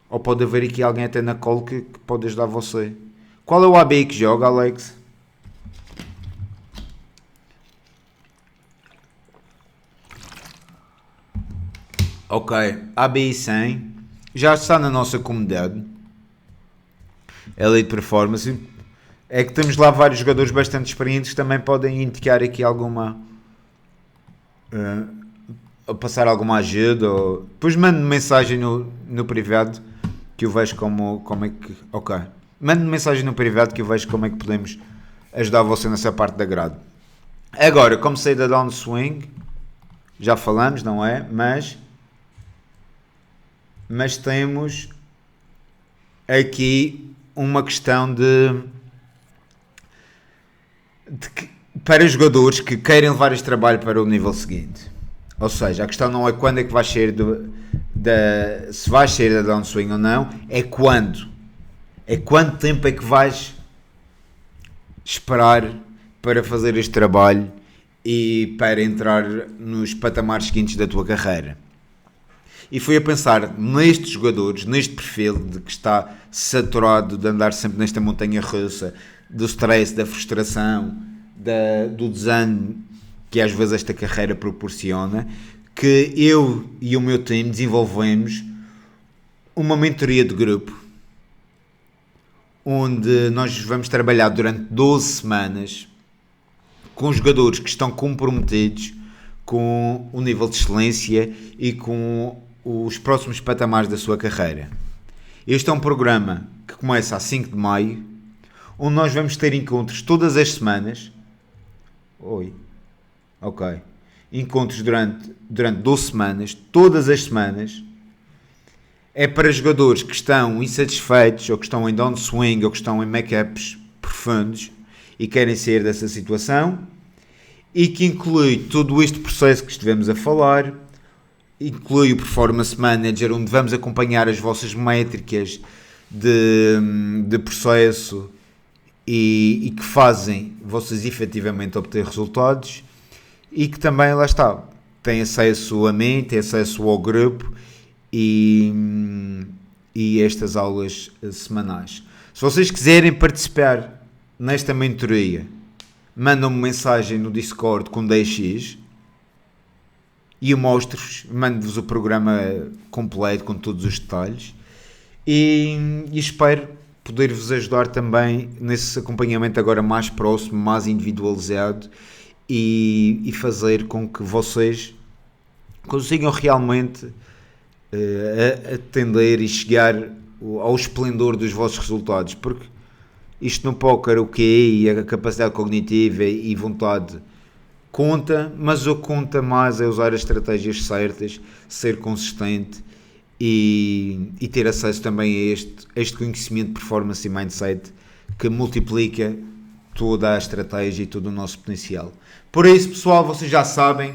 Ou pode haver aqui alguém até na call que pode ajudar você. Qual é o ABI que joga, Alex? Ok, ABI 100. Já está na nossa comunidade. Elite Performance. É que temos lá vários jogadores bastante experientes que também podem indicar aqui alguma... ou passar alguma ajuda. Ou... Depois mande mensagem no privado que eu vejo como é que... Ok. Mande mensagem no privado que eu vejo como é que podemos ajudar você nessa parte da grade. Agora, como sei da downswing, já falamos, não é? Mas temos aqui uma questão para jogadores que querem levar este trabalho para o nível seguinte. Ou seja, a questão não é quando é que vais sair se vais sair da downswing ou não, é quando. É quanto tempo é que vais esperar para fazer este trabalho e para entrar nos patamares seguintes da tua carreira. E fui a pensar nestes jogadores, neste perfil de que está saturado de andar sempre nesta montanha russa, do stress, da frustração, do desânimo que às vezes esta carreira proporciona, que eu e o meu time desenvolvemos uma mentoria de grupo, onde nós vamos trabalhar durante 12 semanas com jogadores que estão comprometidos com o nível de excelência e com os próximos patamares da sua carreira. Este é um programa que começa a 5 de maio, onde nós vamos ter encontros todas as semanas. Encontros durante 12 semanas, todas as semanas. É para jogadores que estão insatisfeitos, ou que estão em downswing, ou que estão em make-ups profundos e querem sair dessa situação, e que inclui todo este processo que estivemos a falar, inclui o Performance Manager, onde vamos acompanhar as vossas métricas de processo e que fazem vocês efetivamente obter resultados, e que também, lá está, tem acesso a mim, tem acesso ao grupo e estas aulas semanais. Se vocês quiserem participar nesta mentoria, mandam-me mensagem no Discord com DX e eu mostro-vos, mando-vos o programa completo com todos os detalhes e espero poder-vos ajudar também nesse acompanhamento agora mais próximo, mais individualizado e fazer com que vocês consigam realmente atender e chegar ao esplendor dos vossos resultados, porque isto no póquer, o QI e a capacidade cognitiva e vontade conta, mas o que conta mais é usar as estratégias certas, ser consistente e ter acesso também a este conhecimento de performance e mindset que multiplica toda a estratégia e todo o nosso potencial. Por isso, pessoal, vocês já sabem,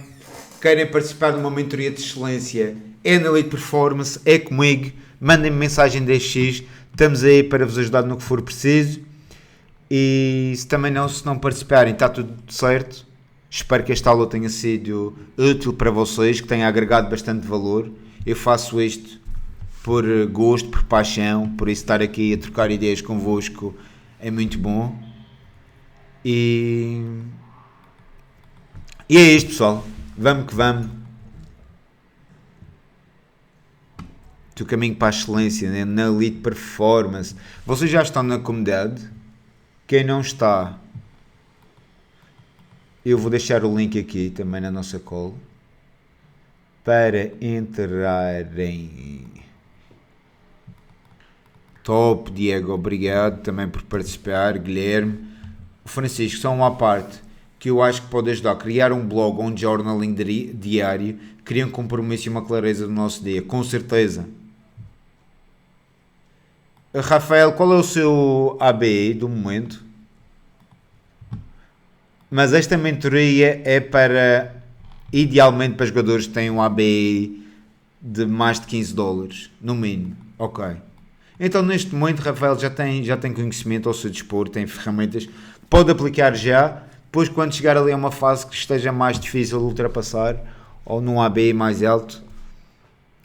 querem participar de uma mentoria de excelência, é na Elite Performance, é comigo, mandem-me mensagem de X, estamos aí para vos ajudar no que for preciso, e se não participarem, está tudo certo. Espero que esta aula tenha sido útil para vocês, que tenha agregado bastante valor. Eu faço isto por gosto, por paixão, por isso estar aqui a trocar ideias convosco é muito bom. E é isto, pessoal. Vamos que vamos. O caminho para a excelência, né? Na Elite Performance. Vocês já estão na comunidade? Quem não está, eu vou deixar o link aqui também na nossa call para entrarem. Top, Diego, obrigado também por participar. Guilherme, Francisco, só uma parte que eu acho que pode ajudar. Criar um blog ou um journaling diário cria um compromisso e uma clareza do nosso dia, com certeza. Rafael, qual é o seu ABI do momento? Mas esta mentoria é idealmente para jogadores que têm um ABI de mais de $15, no mínimo. Ok. Então, neste momento, Rafael já tem conhecimento ao seu dispor, tem ferramentas, pode aplicar já. Depois, quando chegar ali a uma fase que esteja mais difícil de ultrapassar, ou num AB mais alto,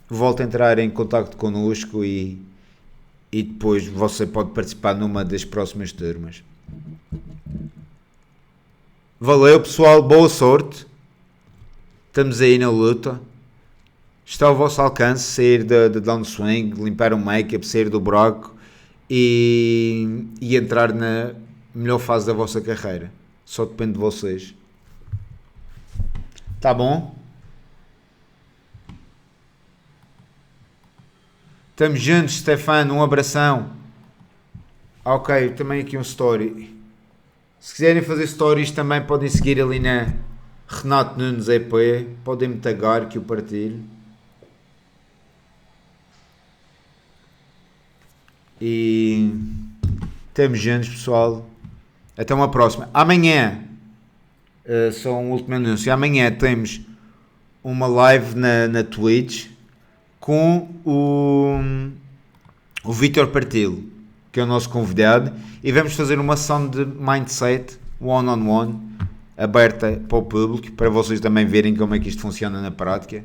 volta a entrar em contacto connosco e depois você pode participar numa das próximas turmas. Valeu, pessoal, boa sorte. Estamos aí na luta. Está ao vosso alcance sair da downswing, limpar o make-up, sair do buraco e entrar na melhor fase da vossa carreira. Só depende de vocês. Tá bom? Estamos juntos, Stefano. Um abração. Ok, também aqui um story. Se quiserem fazer stories também podem seguir ali na Renato Nunes EP. Podem me tagar que eu partilho. E estamos juntos, pessoal. Até uma próxima. Amanhã, só um último anúncio. Amanhã temos uma live na Twitch com o Vítor Partilho, que é o nosso convidado, e vamos fazer uma sessão de mindset one-on-one aberta para o público, para vocês também verem como é que isto funciona na prática.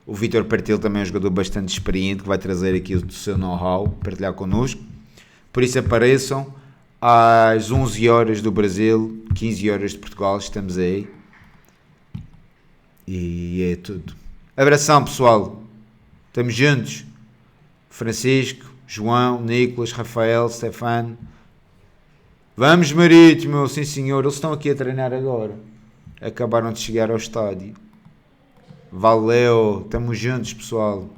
O Vítor Partilho também é um jogador bastante experiente, que vai trazer aqui o seu know-how, partilhar connosco. Por isso apareçam às 11 horas do Brasil, 15 horas de Portugal, estamos aí. E é tudo. Abração, pessoal. Estamos juntos. Francisco, João, Nicolas, Rafael, Stefano. Vamos, Marítimo, sim senhor. Eles estão aqui a treinar agora. Acabaram de chegar ao estádio. Valeu, estamos juntos, pessoal.